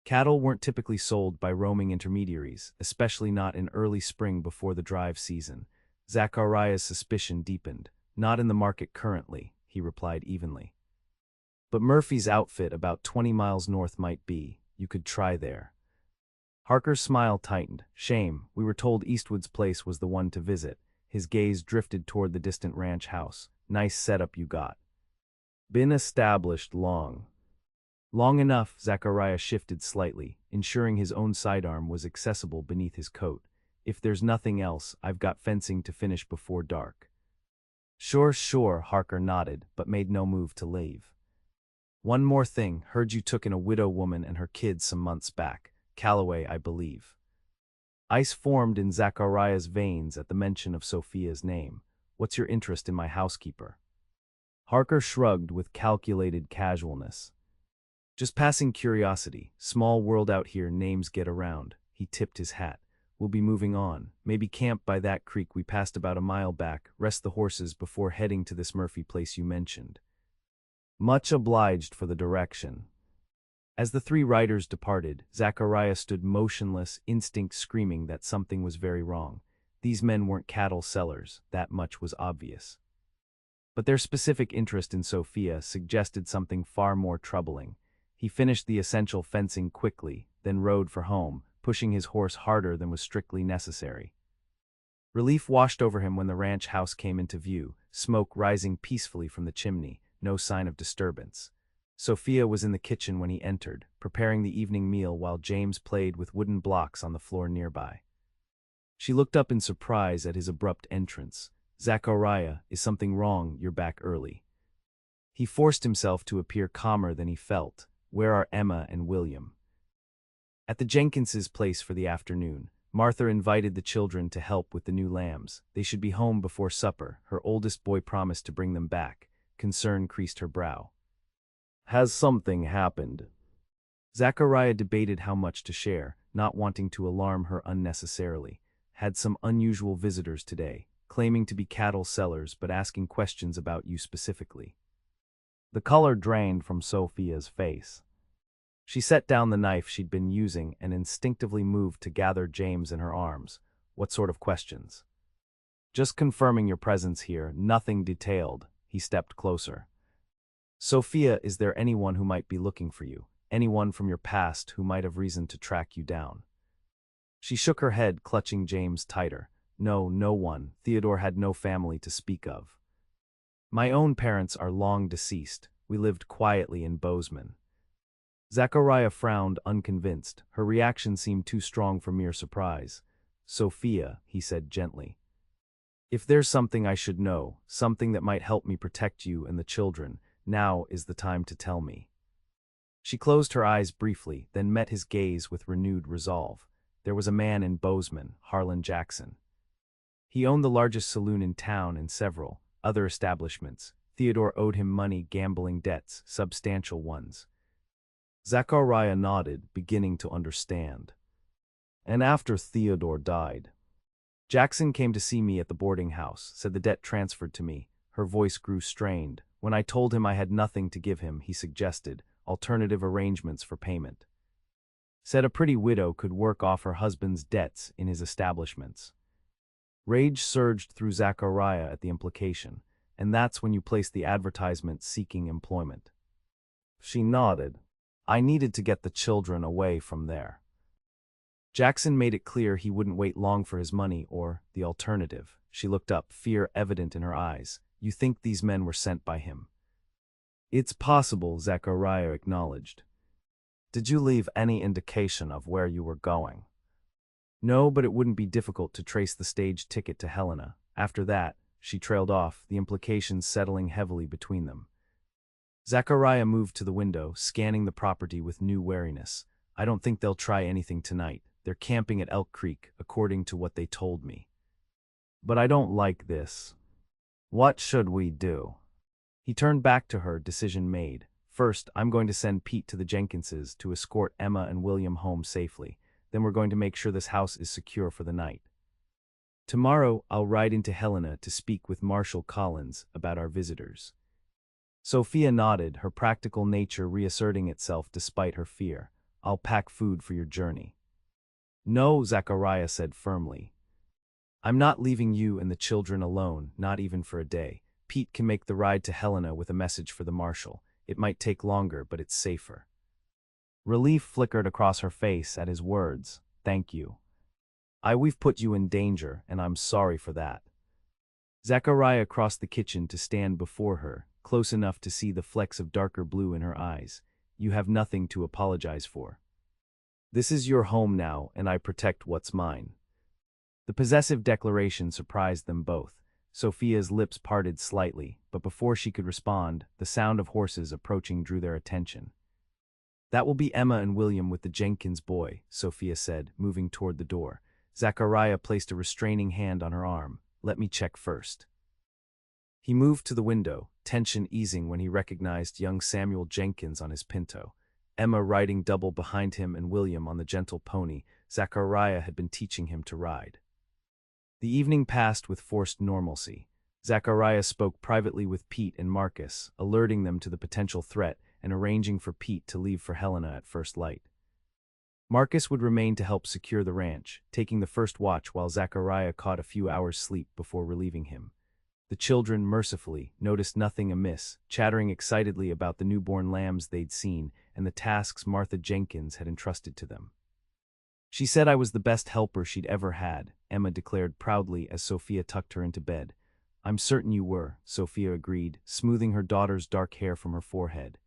Cattle weren't typically sold by roaming intermediaries, especially not in early spring before the drive season. Zachariah's suspicion deepened. "Not in the market currently," he replied evenly. "But Murphy's outfit about 20 miles north might be. You could try there." Harker's smile tightened. "Shame, we were told Eastwood's place was the one to visit." His gaze drifted toward the distant ranch house. "Nice setup you got." "Been established long." "Long enough," Zachariah shifted slightly, ensuring his own sidearm was accessible beneath his coat. "If there's nothing else, I've got fencing to finish before dark." Sure, Harker nodded, but made no move to leave. "One more thing, heard you took in a widow woman and her kids some months back. Calloway, I believe." Ice formed in Zachariah's veins at the mention of Sophia's name. "What's your interest in my housekeeper?" Harker shrugged with calculated casualness. "Just passing curiosity. Small world out here, names get around." He tipped his hat. "We'll be moving on. Maybe camp by that creek we passed about a mile back, rest the horses before heading to this Murphy place you mentioned." "Much obliged for the direction." As the three riders departed, Zachariah stood motionless, instinct screaming that something was very wrong. These men weren't cattle sellers, that much was obvious. But their specific interest in Sophia suggested something far more troubling. He finished the essential fencing quickly, then rode for home, pushing his horse harder than was strictly necessary. Relief washed over him when the ranch house came into view, smoke rising peacefully from the chimney, no sign of disturbance. Sophia was in the kitchen when he entered, preparing the evening meal while James played with wooden blocks on the floor nearby. She looked up in surprise at his abrupt entrance. "Zachariah, is something wrong? You're back early." He forced himself to appear calmer than he felt. "Where are Emma and William?" At the Jenkinses' place for the afternoon. Martha invited the children to help with the new lambs. They should be home before supper. Her oldest boy promised to bring them back. Concern creased her brow. Has something happened? Zachariah debated how much to share, not wanting to alarm her unnecessarily. Had some unusual visitors today, claiming to be cattle sellers but asking questions about you specifically. The color drained from Sophia's face. She set down the knife she'd been using and instinctively moved to gather James in her arms. "What sort of questions?" "Just confirming your presence here, nothing detailed." He stepped closer. "Sophia, is there anyone who might be looking for you? Anyone from your past who might have reason to track you down?" She shook her head, clutching James tighter. "No, no one. Theodore had no family to speak of. My own parents are long deceased. We lived quietly in Bozeman." Zachariah frowned, unconvinced. Her reaction seemed too strong for mere surprise. "Sophia," he said gently, "if there's something I should know, something that might help me protect you and the children, now is the time to tell me." She closed her eyes briefly, then met his gaze with renewed resolve. There was a man in Bozeman, Harlan Jackson. He owned the largest saloon in town and several other establishments. Theodore owed him money, gambling debts, substantial ones. Zachariah nodded, beginning to understand. "And after Theodore died?" "Jackson came to see me at the boarding house, said the debt transferred to me." Her voice grew strained. "When I told him I had nothing to give him, he suggested alternative arrangements for payment. Said a pretty widow could work off her husband's debts in his establishments." Rage surged through Zachariah at the implication. "And that's when you placed the advertisement seeking employment." She nodded. "I needed to get the children away from there." "Jackson made it clear he wouldn't wait long for his money or the alternative." She looked up, fear evident in her eyes. "You think these men were sent by him?" "It's possible," Zachariah acknowledged. "Did you leave any indication of where you were going?" "No, but it wouldn't be difficult to trace the stage ticket to Helena." After that, she trailed off, the implications settling heavily between them. Zachariah moved to the window, scanning the property with new wariness. "I don't think they'll try anything tonight. They're camping at Elk Creek, according to what they told me." "But I don't like this. What should we do?" He turned back to her, decision made. "First, I'm going to send Pete to the Jenkinses to escort Emma and William home safely. Then we're going to make sure this house is secure for the night. Tomorrow, I'll ride into Helena to speak with Marshal Collins about our visitors." Sophia nodded, her practical nature reasserting itself despite her fear. "I'll pack food for your journey." "No," Zachariah said firmly. "I'm not leaving you and the children alone, not even for a day. Pete can make the ride to Helena with a message for the marshal. It might take longer, but it's safer." Relief flickered across her face at his words. "Thank you. We've put you in danger, and I'm sorry for that." Zachariah crossed the kitchen to stand before her, close enough to see the flecks of darker blue in her eyes. "You have nothing to apologize for. This is your home now, and I protect what's mine." The possessive declaration surprised them both. Sophia's lips parted slightly, but before she could respond, the sound of horses approaching drew their attention. "That will be Emma and William with the Jenkins boy," Sophia said, moving toward the door. Zachariah placed a restraining hand on her arm. "Let me check first." He moved to the window, tension easing when he recognized young Samuel Jenkins on his pinto. Emma riding double behind him and William on the gentle pony Zachariah had been teaching him to ride. The evening passed with forced normalcy. Zachariah spoke privately with Pete and Marcus, alerting them to the potential threat and arranging for Pete to leave for Helena at first light. Marcus would remain to help secure the ranch, taking the first watch while Zachariah caught a few hours' sleep before relieving him. The children, mercifully, noticed nothing amiss, chattering excitedly about the newborn lambs they'd seen and the tasks Martha Jenkins had entrusted to them. "She said I was the best helper she'd ever had," Emma declared proudly as Sophia tucked her into bed. "I'm certain you were," Sophia agreed, smoothing her daughter's dark hair from her forehead.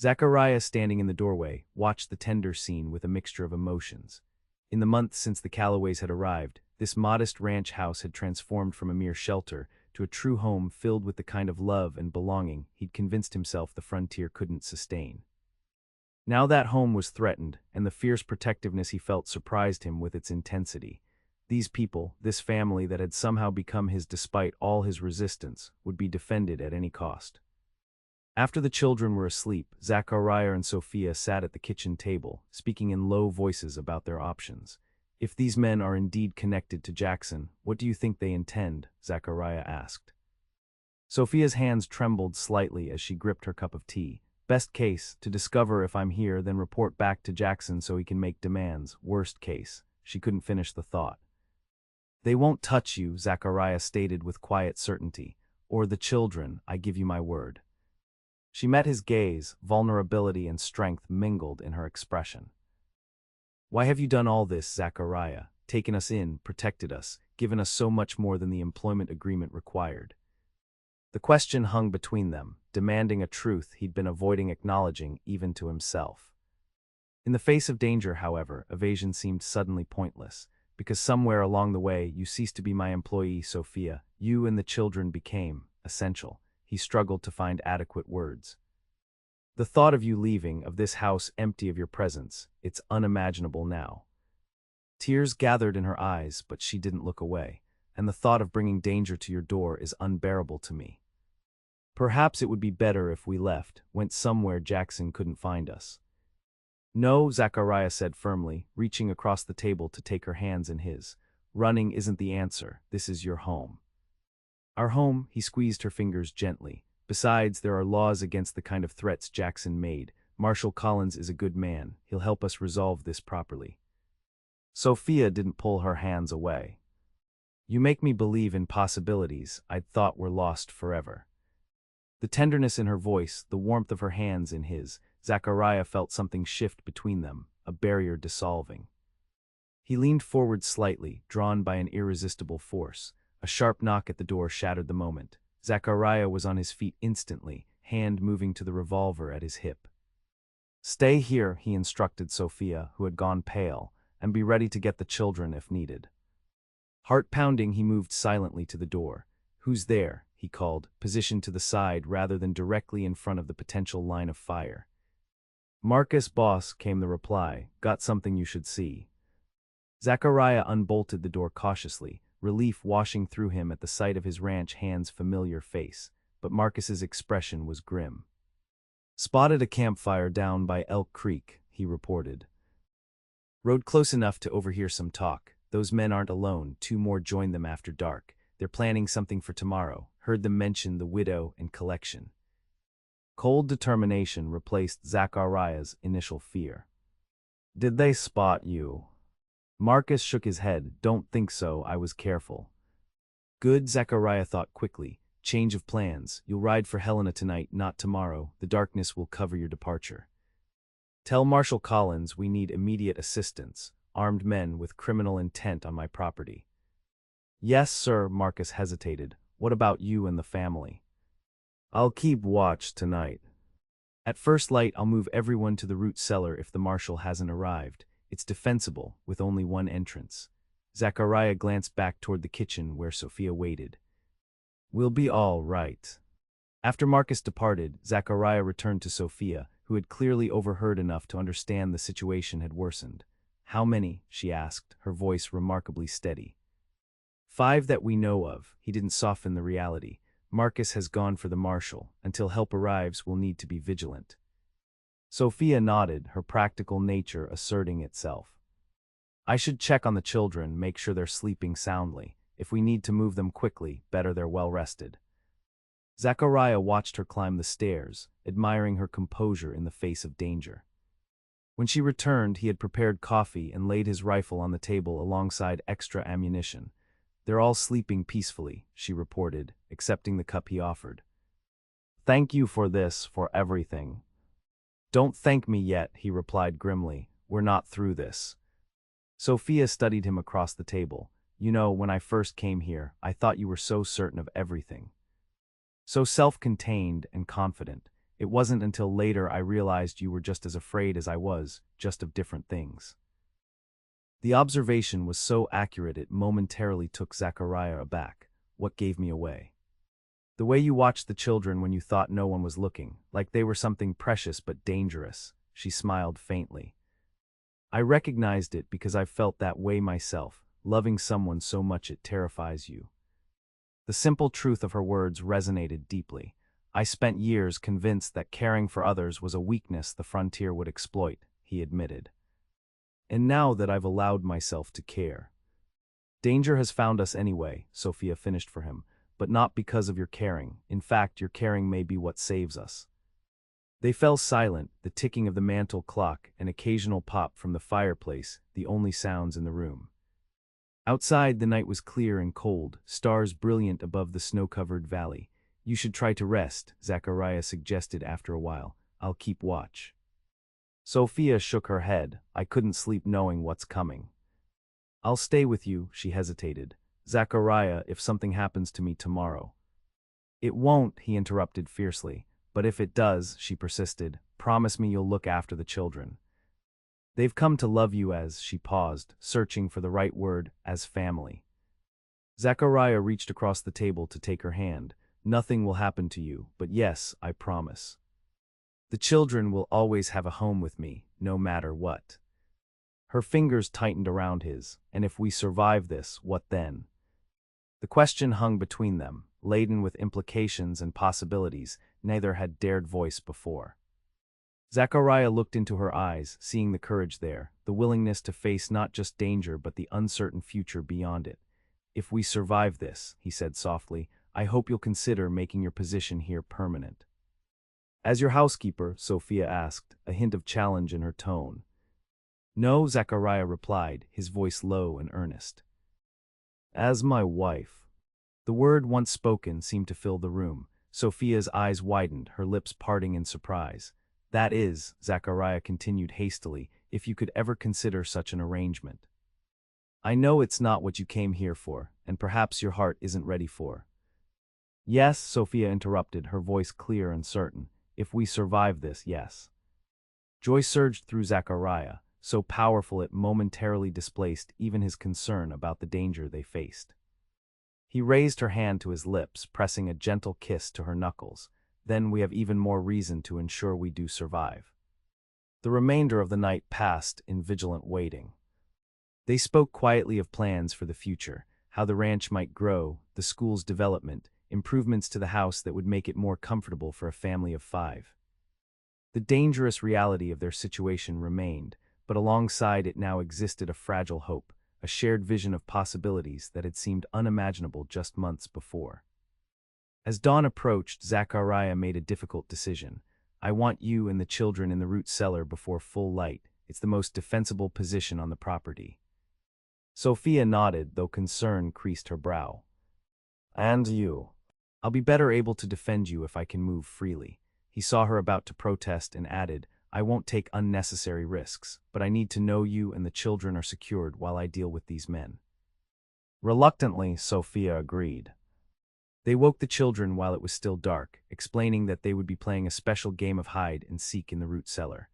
Zachariah, standing in the doorway, watched the tender scene with a mixture of emotions. In the months since the Calloways had arrived, this modest ranch house had transformed from a mere shelter to a true home filled with the kind of love and belonging he'd convinced himself the frontier couldn't sustain. Now that home was threatened, and the fierce protectiveness he felt surprised him with its intensity. These people, this family that had somehow become his despite all his resistance, would be defended at any cost. After the children were asleep, Zachariah and Sophia sat at the kitchen table, speaking in low voices about their options. "If these men are indeed connected to Jackson, what do you think they intend?" Zachariah asked. Sophia's hands trembled slightly as she gripped her cup of tea. "Best case, to discover if I'm here, then report back to Jackson so he can make demands. Worst case." She couldn't finish the thought. "They won't touch you," Zachariah stated with quiet certainty. "Or the children, I give you my word." She met his gaze, vulnerability and strength mingled in her expression. "Why have you done all this, Zachariah? Taken us in, protected us, given us so much more than the employment agreement required?" The question hung between them, demanding a truth he'd been avoiding acknowledging even to himself. In the face of danger, however, evasion seemed suddenly pointless, because somewhere along the way you ceased to be my employee, Sophia. You and the children became essential. He struggled to find adequate words. "The thought of you leaving, of this house empty of your presence, it's unimaginable now." Tears gathered in her eyes, but she didn't look away. "And the thought of bringing danger to your door is unbearable to me. Perhaps it would be better if we left, went somewhere Jackson couldn't find us." "No," Zachariah said firmly, reaching across the table to take her hands in his. "Running isn't the answer. This is your home." "Our home," he squeezed her fingers gently. "Besides, there are laws against the kind of threats Jackson made. Marshal Collins is a good man. He'll help us resolve this properly." Sophia didn't pull her hands away. "You make me believe in possibilities I'd thought were lost forever." The tenderness in her voice, the warmth of her hands in his, Zachariah felt something shift between them, a barrier dissolving. He leaned forward slightly, drawn by an irresistible force. A sharp knock at the door shattered the moment. Zachariah was on his feet instantly, hand moving to the revolver at his hip. "Stay here," he instructed Sophia, who had gone pale, "and be ready to get the children if needed." Heart pounding, he moved silently to the door. "Who's there?" he called, positioned to the side rather than directly in front of the potential line of fire. "Marcus, boss," came the reply. "Got something you should see." Zachariah unbolted the door cautiously, relief washing through him at the sight of his ranch hand's familiar face, but Marcus's expression was grim. "Spotted a campfire down by Elk Creek," he reported. "Rode close enough to overhear some talk. Those men aren't alone, 2 more joined them after dark. They're planning something for tomorrow. Heard them mention the widow and collection." Cold determination replaced Zachariah's initial fear. "Did they spot you?" Marcus shook his head. "Don't think so, I was careful." "Good," Zachariah thought quickly. "Change of plans. You'll ride for Helena tonight, not tomorrow. The darkness will cover your departure. Tell Marshal Collins we need immediate assistance. Armed men with criminal intent on my property." "Yes, sir," Marcus hesitated. "What about you and the family?" "I'll keep watch tonight. At first light, I'll move everyone to the root cellar if the marshal hasn't arrived. It's defensible, with only one entrance." Zachariah glanced back toward the kitchen where Sophia waited. "We'll be all right." After Marcus departed, Zachariah returned to Sophia, who had clearly overheard enough to understand the situation had worsened. "How many?" she asked, her voice remarkably steady. "5 that we know of." He didn't soften the reality. "Marcus has gone for the marshal. Until help arrives, we'll need to be vigilant." Sophia nodded, her practical nature asserting itself. "I should check on the children, make sure they're sleeping soundly. If we need to move them quickly, better they're well rested." Zachariah watched her climb the stairs, admiring her composure in the face of danger. When she returned, he had prepared coffee and laid his rifle on the table alongside extra ammunition. "They're all sleeping peacefully," she reported, accepting the cup he offered. "Thank you for this, for everything." "Don't thank me yet," he replied grimly. "We're not through this." Sophia studied him across the table. "You know, when I first came here, I thought you were so certain of everything. So self-contained and confident. It wasn't until later I realized you were just as afraid as I was, just of different things." The observation was so accurate it momentarily took Zachariah aback. What gave me away? The way you watched the children when you thought no one was looking, like they were something precious but dangerous. She smiled faintly. I recognized it because I've felt that way myself, loving someone so much it terrifies you. The simple truth of her words resonated deeply. I spent years convinced that caring for others was a weakness the frontier would exploit, he admitted. And now that I've allowed myself to care. Danger has found us anyway, Sophia finished for him, but not because of your caring. In fact, your caring may be what saves us. They fell silent, the ticking of the mantel clock, an occasional pop from the fireplace, the only sounds in the room. Outside, the night was clear and cold, stars brilliant above the snow-covered valley. You should try to rest, Zachariah suggested after a while. I'll keep watch. Sophia shook her head. I couldn't sleep knowing what's coming. I'll stay with you, she hesitated. Zachariah, if something happens to me tomorrow. It won't, he interrupted fiercely. But if it does, she persisted, promise me you'll look after the children. They've come to love you as, she paused, searching for the right word, as family. Zachariah reached across the table to take her hand. Nothing will happen to you, but yes, I promise. The children will always have a home with me, no matter what. Her fingers tightened around his, and if we survive this, what then? The question hung between them, laden with implications and possibilities neither had dared voice before. Zachariah looked into her eyes, seeing the courage there, the willingness to face not just danger but the uncertain future beyond it. If we survive this, he said softly, I hope you'll consider making your position here permanent. As your housekeeper, Sophia asked, a hint of challenge in her tone. No, Zachariah replied, his voice low and earnest. As my wife. The word once spoken seemed to fill the room. Sophia's eyes widened, her lips parting in surprise. That is, Zachariah continued hastily, if you could ever consider such an arrangement. I know it's not what you came here for, and perhaps your heart isn't ready for. Yes, Sophia interrupted, her voice clear and certain. If we survive this, yes. Joy surged through Zachariah, so powerful it momentarily displaced even his concern about the danger they faced. He raised her hand to his lips, pressing a gentle kiss to her knuckles. Then we have even more reason to ensure we do survive. The remainder of the night passed in vigilant waiting. They spoke quietly of plans for the future, how the ranch might grow, the school's development, improvements to the house that would make it more comfortable for a family of 5. The dangerous reality of their situation remained, but alongside it now existed a fragile hope, a shared vision of possibilities that had seemed unimaginable just months before. As dawn approached, Zachariah made a difficult decision. I want you and the children in the root cellar before full light. It's the most defensible position on the property. Sophia nodded, though concern creased her brow. And you? I'll be better able to defend you if I can move freely. He saw her about to protest and added, I won't take unnecessary risks, but I need to know you and the children are secured while I deal with these men. Reluctantly, Sophia agreed. They woke the children while it was still dark, explaining that they would be playing a special game of hide and seek in the root cellar.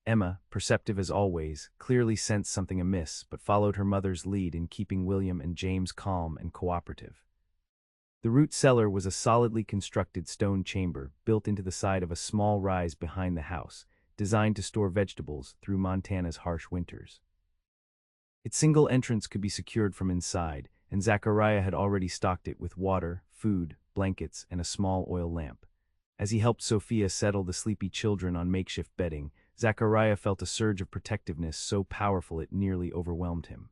Emma, perceptive as always, clearly sensed something amiss but followed her mother's lead in keeping William and James calm and cooperative. The root cellar was a solidly constructed stone chamber built into the side of a small rise behind the house, designed to store vegetables through Montana's harsh winters. Its single entrance could be secured from inside, and Zachariah had already stocked it with water, food, blankets, and a small oil lamp. As he helped Sophia settle the sleepy children on makeshift bedding, Zachariah felt a surge of protectiveness so powerful it nearly overwhelmed him.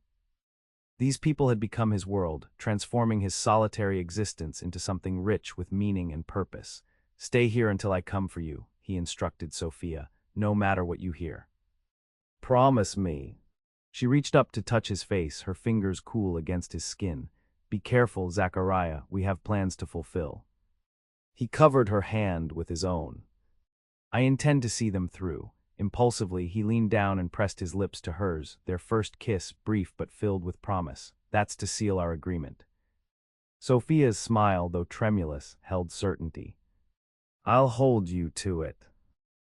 These people had become his world, transforming his solitary existence into something rich with meaning and purpose. Stay here until I come for you, he instructed Sophia, no matter what you hear. Promise me. She reached up to touch his face, her fingers cool against his skin. Be careful, Zachariah, we have plans to fulfill. He covered her hand with his own. I intend to see them through. Impulsively, he leaned down and pressed his lips to hers, their first kiss, brief but filled with promise. That's to seal our agreement. Sophia's smile, though tremulous, held certainty. I'll hold you to it.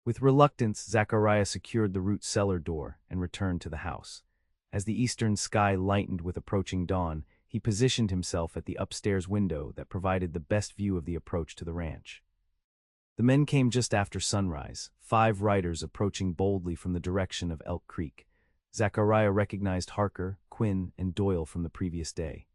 With reluctance, Zachariah secured the root cellar door and returned to the house. As the eastern sky lightened with approaching dawn, he positioned himself at the upstairs window that provided the best view of the approach to the ranch. The men came just after sunrise, 5 riders approaching boldly from the direction of Elk Creek. Zachariah recognized Harker, Quinn, and Doyle from the previous day.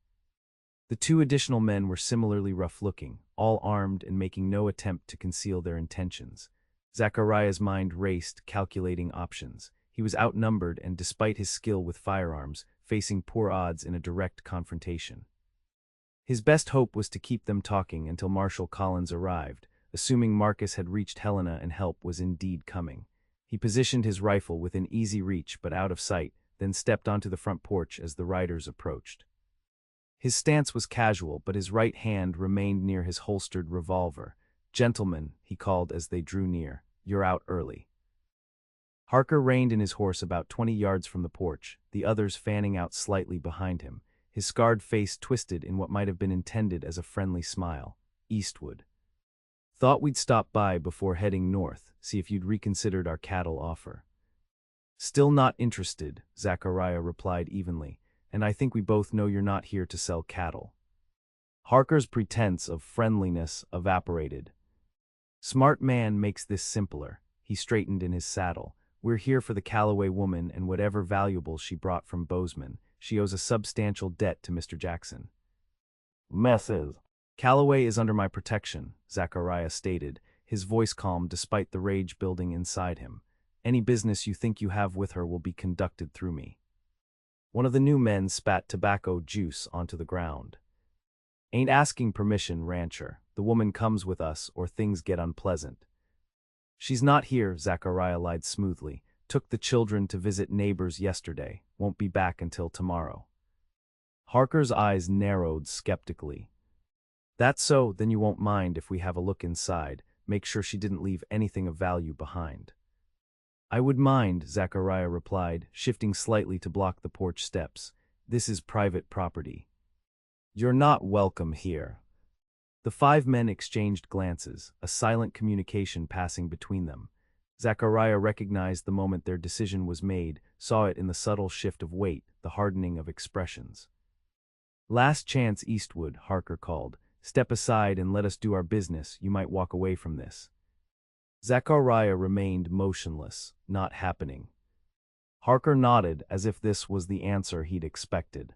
The 2 additional men were similarly rough-looking, all armed and making no attempt to conceal their intentions. Zachariah's mind raced, calculating options. He was outnumbered and, despite his skill with firearms, facing poor odds in a direct confrontation. His best hope was to keep them talking until Marshal Collins arrived, assuming Marcus had reached Helena and help was indeed coming. He positioned his rifle within easy reach but out of sight, then stepped onto the front porch as the riders approached. His stance was casual, but his right hand remained near his holstered revolver. "Gentlemen," he called as they drew near, "you're out early." Harker reined in his horse about 20 yards from the porch, the others fanning out slightly behind him, his scarred face twisted in what might have been intended as a friendly smile. "Eastwood. Thought we'd stop by before heading north, see if you'd reconsidered our cattle offer." "Still not interested," Zachariah replied evenly, "and I think we both know you're not here to sell cattle." Harker's pretense of friendliness evaporated. "Smart man makes this simpler." He straightened in his saddle. "We're here for the Calloway woman and whatever valuables she brought from Bozeman. She owes a substantial debt to Mr. Jackson." "Mrs. Calloway is under my protection," Zachariah stated, his voice calm despite the rage building inside him. "Any business you think you have with her will be conducted through me." One of the new men spat tobacco juice onto the ground. "Ain't asking permission, rancher. The woman comes with us or things get unpleasant." "She's not here," Zachariah lied smoothly. "Took the children to visit neighbors yesterday. Won't be back until tomorrow." Harker's eyes narrowed skeptically. "That's so, then you won't mind if we have a look inside, make sure she didn't leave anything of value behind." "I would mind," Zachariah replied, shifting slightly to block the porch steps. "This is private property." "You're not welcome here." The 5 men exchanged glances, a silent communication passing between them. Zachariah recognized the moment their decision was made, saw it in the subtle shift of weight, the hardening of expressions. "Last chance, Eastwood," Harker called. "Step aside and let us do our business. You might walk away from this." Zachariah remained motionless, not happening. Harker nodded as if this was the answer he'd expected.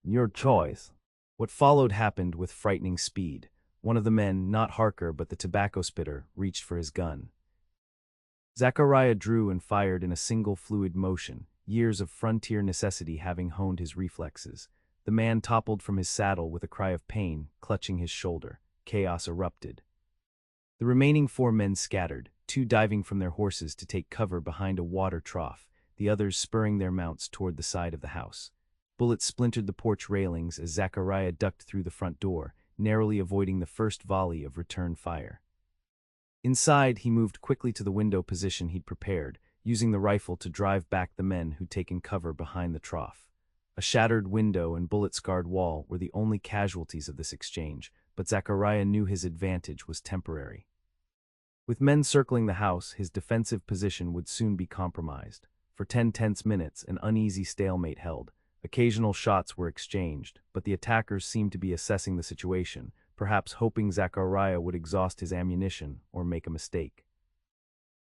"Your choice." What followed happened with frightening speed. One of the men, not Harker but the tobacco spitter, reached for his gun. Zachariah drew and fired in a single fluid motion, years of frontier necessity having honed his reflexes. The man toppled from his saddle with a cry of pain, clutching his shoulder. Chaos erupted. The remaining 4 men scattered, 2 diving from their horses to take cover behind a water trough, the others spurring their mounts toward the side of the house. Bullets splintered the porch railings as Zachariah ducked through the front door, narrowly avoiding the first volley of return fire. Inside, he moved quickly to the window position he'd prepared, using the rifle to drive back the men who'd taken cover behind the trough. A shattered window and bullet-scarred wall were the only casualties of this exchange, but Zachariah knew his advantage was temporary. With men circling the house, his defensive position would soon be compromised. For 10 tense minutes, an uneasy stalemate held. Occasional shots were exchanged, but the attackers seemed to be assessing the situation, perhaps hoping Zachariah would exhaust his ammunition or make a mistake.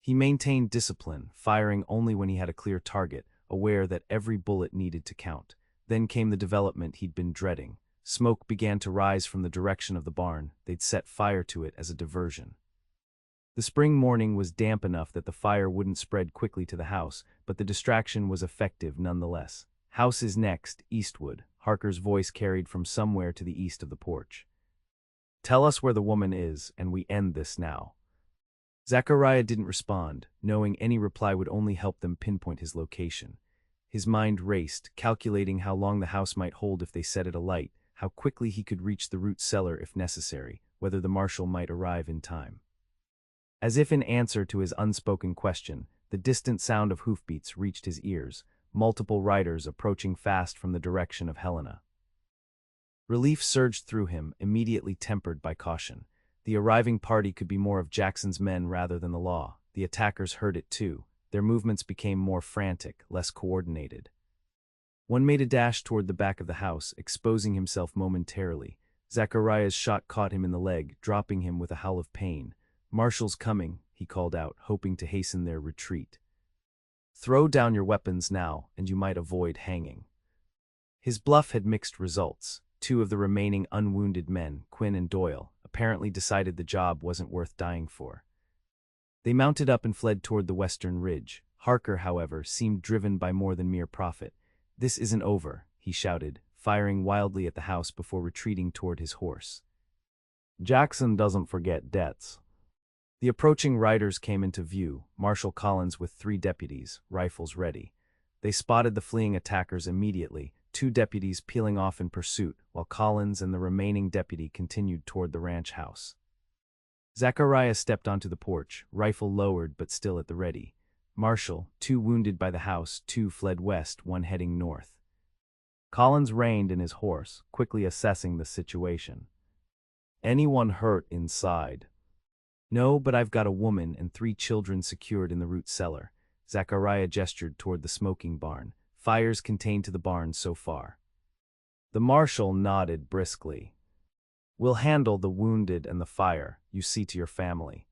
He maintained discipline, firing only when he had a clear target, aware that every bullet needed to count. Then came the development he'd been dreading. Smoke began to rise from the direction of the barn. They'd set fire to it as a diversion. The spring morning was damp enough that the fire wouldn't spread quickly to the house, but the distraction was effective nonetheless. "House is next, Eastwood," Harker's voice carried from somewhere to the east of the porch. "Tell us where the woman is, and we end this now." Zachariah didn't respond, knowing any reply would only help them pinpoint his location. His mind raced, calculating how long the house might hold if they set it alight, how quickly he could reach the root cellar if necessary, whether the marshal might arrive in time. As if in answer to his unspoken question, the distant sound of hoofbeats reached his ears, multiple riders approaching fast from the direction of Helena. Relief surged through him, immediately tempered by caution. The arriving party could be more of Jackson's men rather than the law. The attackers heard it too. Their movements became more frantic, less coordinated. One made a dash toward the back of the house, exposing himself momentarily. Zachariah's shot caught him in the leg, dropping him with a howl of pain. "Marshal's coming," he called out, hoping to hasten their retreat. "Throw down your weapons now, and you might avoid hanging." His bluff had mixed results. Two of the remaining unwounded men, Quinn and Doyle, apparently decided the job wasn't worth dying for. They mounted up and fled toward the western ridge. Harker, however, seemed driven by more than mere profit. "This isn't over," he shouted, firing wildly at the house before retreating toward his horse. "Jackson doesn't forget debts." The approaching riders came into view, Marshal Collins with 3 deputies, rifles ready. They spotted the fleeing attackers immediately, 2 deputies peeling off in pursuit, while Collins and the remaining deputy continued toward the ranch house. Zachariah stepped onto the porch, rifle lowered but still at the ready. Marshal, 2 wounded by the house, 2 fled west, 1 heading north. Collins reined in his horse, quickly assessing the situation. "Anyone hurt inside?" "No, but I've got a woman and 3 children secured in the root cellar." Zachariah gestured toward the smoking barn. "Fires contained to the barn so far." The marshal nodded briskly. "We'll handle the wounded and the fire. You see to your family."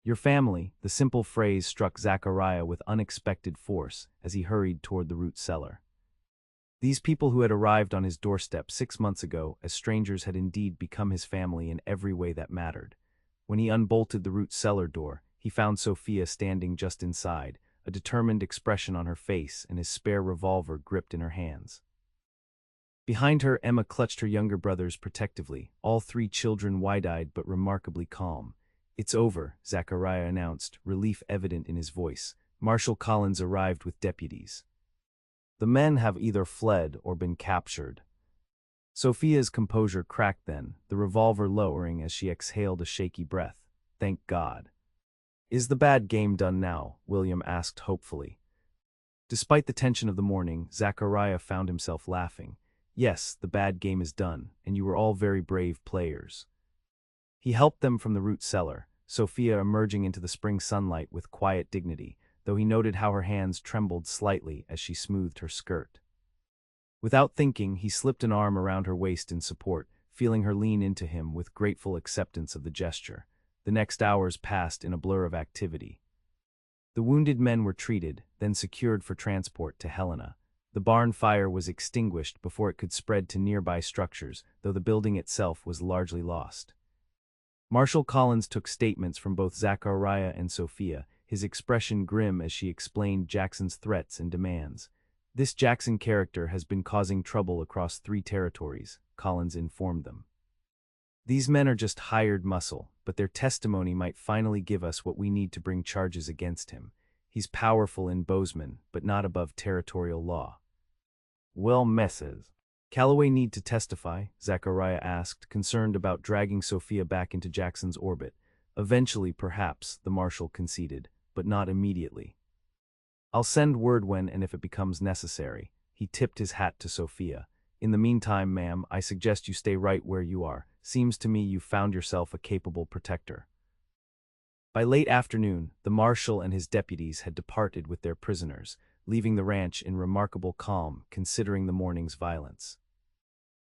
"Your family," the simple phrase struck Zachariah with unexpected force as he hurried toward the root cellar. These people who had arrived on his doorstep 6 months ago as strangers had indeed become his family in every way that mattered. When he unbolted the root cellar door, he found Sophia standing just inside, a determined expression on her face and his spare revolver gripped in her hands. Behind her, Emma clutched her younger brothers protectively, all 3 children wide-eyed but remarkably calm. "It's over," Zachariah announced, relief evident in his voice. Marshal Collins arrived with deputies. "The men have either fled or been captured." Sophia's composure cracked then, the revolver lowering as she exhaled a shaky breath. "Thank God." "Is the bad game done now?" William asked hopefully. Despite the tension of the morning, Zachariah found himself laughing. "Yes, the bad game is done, and you were all very brave players." He helped them from the root cellar, Sophia emerging into the spring sunlight with quiet dignity, though he noted how her hands trembled slightly as she smoothed her skirt. Without thinking, he slipped an arm around her waist in support, feeling her lean into him with grateful acceptance of the gesture. The next hours passed in a blur of activity. The wounded men were treated, then secured for transport to Helena. The barn fire was extinguished before it could spread to nearby structures, though the building itself was largely lost. Marshal Collins took statements from both Zachariah and Sophia, his expression grim as she explained Jackson's threats and demands. "This Jackson character has been causing trouble across 3 territories," Collins informed them. "These men are just hired muscle, but their testimony might finally give us what we need to bring charges against him. He's powerful in Bozeman, but not above territorial law." "Will Mrs. Calloway need to testify?" Zachariah asked, concerned about dragging Sophia back into Jackson's orbit. "Eventually, perhaps," the marshal conceded, "but not immediately." "I'll send word when and if it becomes necessary." He tipped his hat to Sophia. "In the meantime, ma'am, I suggest you stay right where you are. Seems to me you've found yourself a capable protector." By late afternoon, the marshal and his deputies had departed with their prisoners, leaving the ranch in remarkable calm considering the morning's violence.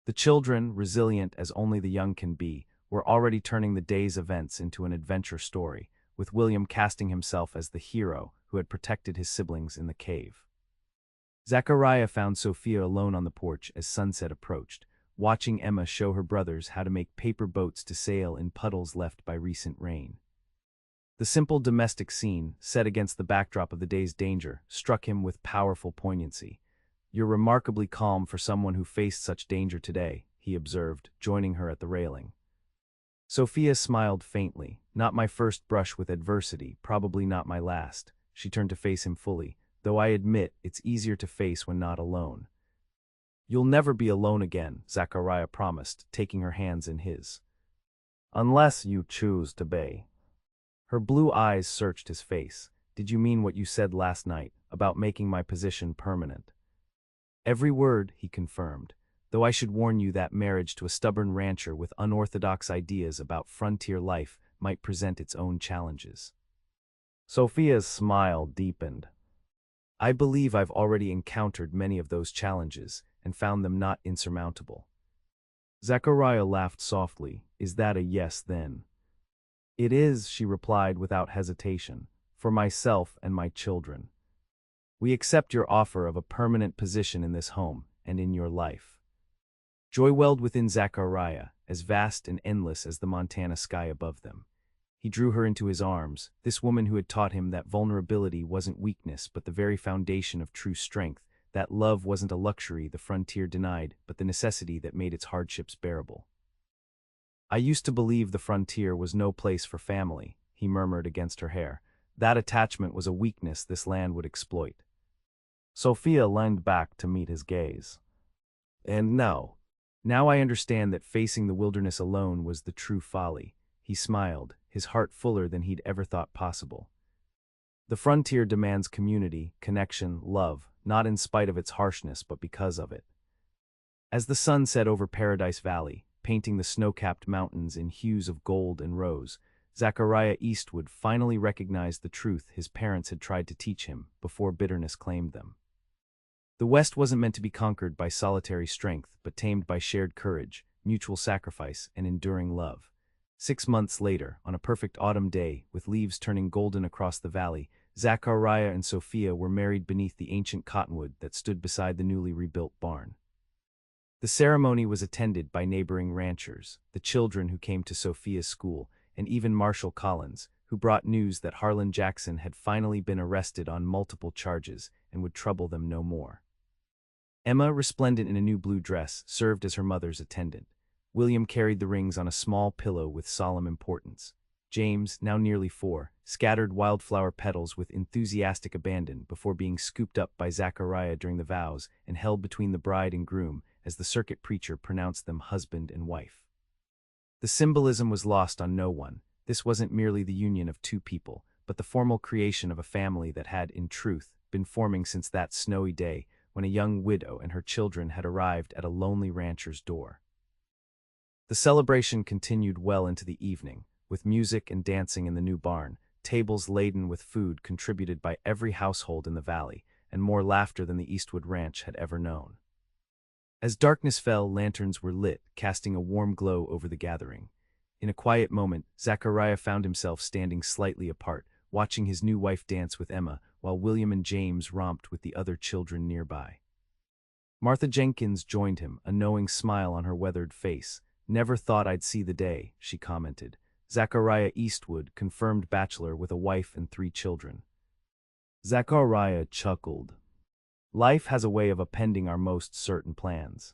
The children, resilient as only the young can be, were already turning the day's events into an adventure story, with William casting himself as the hero who had protected his siblings in the cave. Zachariah found Sophia alone on the porch as sunset approached, watching Emma show her brothers how to make paper boats to sail in puddles left by recent rain. The simple domestic scene, set against the backdrop of the day's danger, struck him with powerful poignancy. "You're remarkably calm for someone who faced such danger today," he observed, joining her at the railing. Sophia smiled faintly. "Not my first brush with adversity, probably not my last." She turned to face him fully, "though I admit it's easier to face when not alone." "You'll never be alone again," Zachariah promised, taking her hands in his. "Unless you choose to be." Her blue eyes searched his face. "Did you mean what you said last night, about making my position permanent?" "Every word," he confirmed. though I should warn you that marriage to a stubborn rancher with unorthodox ideas about frontier life might present its own challenges." Sophia's smile deepened. "I believe I've already encountered many of those challenges and found them not insurmountable." Zachariah laughed softly. "Is that a yes, then?" "It is," she replied without hesitation, "for myself and my children. We accept your offer of a permanent position in this home and in your life." Joy welled within Zachariah, as vast and endless as the Montana sky above them. He drew her into his arms, this woman who had taught him that vulnerability wasn't weakness but the very foundation of true strength, that love wasn't a luxury the frontier denied but the necessity that made its hardships bearable. "I used to believe the frontier was no place for family," he murmured against her hair. "That attachment was a weakness this land would exploit." Sophia leaned back to meet his gaze. "And now I understand that facing the wilderness alone was the true folly." He smiled, his heart fuller than he'd ever thought possible. "The frontier demands community, connection, love, not in spite of its harshness but because of it." As the sun set over Paradise Valley, painting the snow-capped mountains in hues of gold and rose, Zachariah Eastwood finally recognized the truth his parents had tried to teach him before bitterness claimed them. The West wasn't meant to be conquered by solitary strength, but tamed by shared courage, mutual sacrifice, and enduring love. 6 months later, on a perfect autumn day, with leaves turning golden across the valley, Zachariah and Sophia were married beneath the ancient cottonwood that stood beside the newly rebuilt barn. The ceremony was attended by neighboring ranchers, the children who came to Sophia's school, and even Marshal Collins, who brought news that Harlan Jackson had finally been arrested on multiple charges and would trouble them no more. Emma, resplendent in a new blue dress, served as her mother's attendant. William carried the rings on a small pillow with solemn importance. James, now nearly 4, scattered wildflower petals with enthusiastic abandon before being scooped up by Zachariah during the vows and held between the bride and groom as the circuit preacher pronounced them husband and wife. The symbolism was lost on no one. This wasn't merely the union of two people, but the formal creation of a family that had, in truth, been forming since that snowy day when a young widow and her children had arrived at a lonely rancher's door. The celebration continued well into the evening, with music and dancing in the new barn, tables laden with food contributed by every household in the valley, and more laughter than the Eastwood Ranch had ever known. As darkness fell, lanterns were lit, casting a warm glow over the gathering. In a quiet moment, Zachariah found himself standing slightly apart, watching his new wife dance with Emma, while William and James romped with the other children nearby. Martha Jenkins joined him, a knowing smile on her weathered face. "Never thought I'd see the day," she commented. Zachariah Eastwood, confirmed bachelor with a wife and 3 children. Zachariah chuckled. "Life has a way of appending our most certain plans."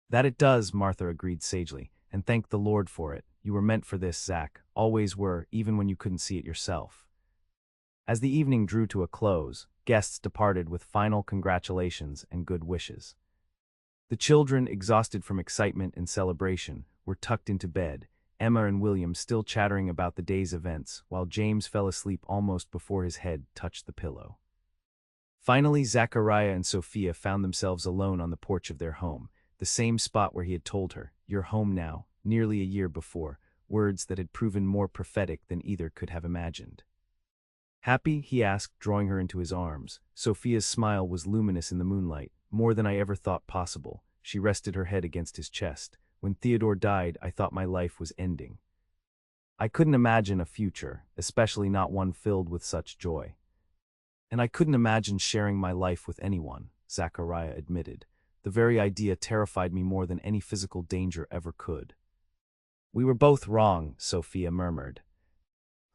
"That it does," Martha agreed sagely, "and thank the Lord for it. You were meant for this, Zach, always were, even when you couldn't see it yourself." As the evening drew to a close, guests departed with final congratulations and good wishes. The children, exhausted from excitement and celebration, were tucked into bed, Emma and William still chattering about the day's events, while James fell asleep almost before his head touched the pillow. Finally, Zachariah and Sophia found themselves alone on the porch of their home, the same spot where he had told her, "You're home now," nearly a year before, words that had proven more prophetic than either could have imagined. "Happy?" he asked, drawing her into his arms. Sophia's smile was luminous in the moonlight, more than I ever thought possible. She rested her head against his chest. "When Theodore died, I thought my life was ending. I couldn't imagine a future, especially not one filled with such joy. And I couldn't imagine sharing my life with anyone," Zachariah admitted. "The very idea terrified me more than any physical danger ever could." "We were both wrong," Sophia murmured.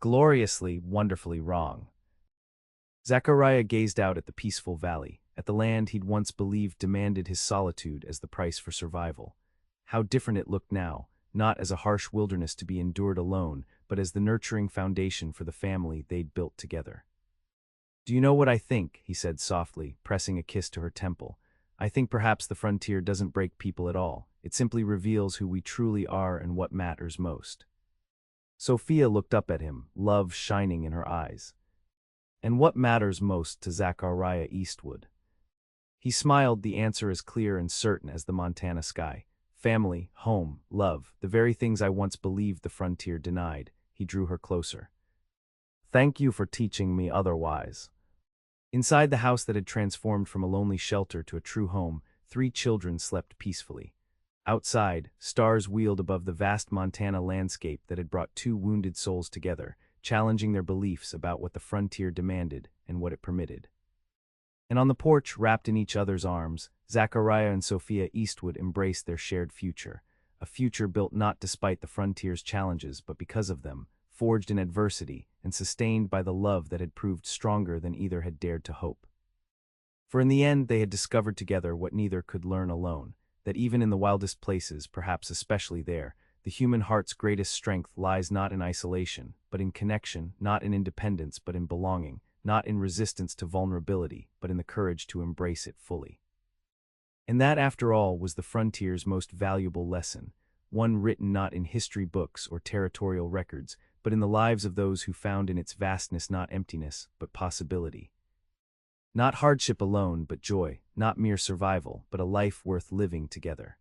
"Gloriously, wonderfully wrong." Zachariah gazed out at the peaceful valley, at the land he'd once believed demanded his solitude as the price for survival. How different it looked now, not as a harsh wilderness to be endured alone, but as the nurturing foundation for the family they'd built together. "Do you know what I think?" he said softly, pressing a kiss to her temple. "I think perhaps the frontier doesn't break people at all. It simply reveals who we truly are and what matters most." Sophia looked up at him, love shining in her eyes. "And what matters most to Zachariah Eastwood?" He smiled, the answer as clear and certain as the Montana sky. Family, home, love, the very things I once believed the frontier denied. He drew her closer. Thank you for teaching me otherwise. Inside the house that had transformed from a lonely shelter to a true home, 3 children slept peacefully. Outside, stars wheeled above the vast Montana landscape that had brought 2 wounded souls together, challenging their beliefs about what the frontier demanded and what it permitted. And on the porch, wrapped in each other's arms, Zachariah and Sophia Eastwood embraced their shared future, a future built not despite the frontier's challenges but because of them, forged in adversity and sustained by the love that had proved stronger than either had dared to hope. For in the end they had discovered together what neither could learn alone, that even in the wildest places, perhaps especially there, the human heart's greatest strength lies not in isolation, but in connection, not in independence but in belonging, not in resistance to vulnerability, but in the courage to embrace it fully. And that, after all, was the frontier's most valuable lesson, one written not in history books or territorial records, but in the lives of those who found in its vastness not emptiness, but possibility. Not hardship alone, but joy, not mere survival, but a life worth living together.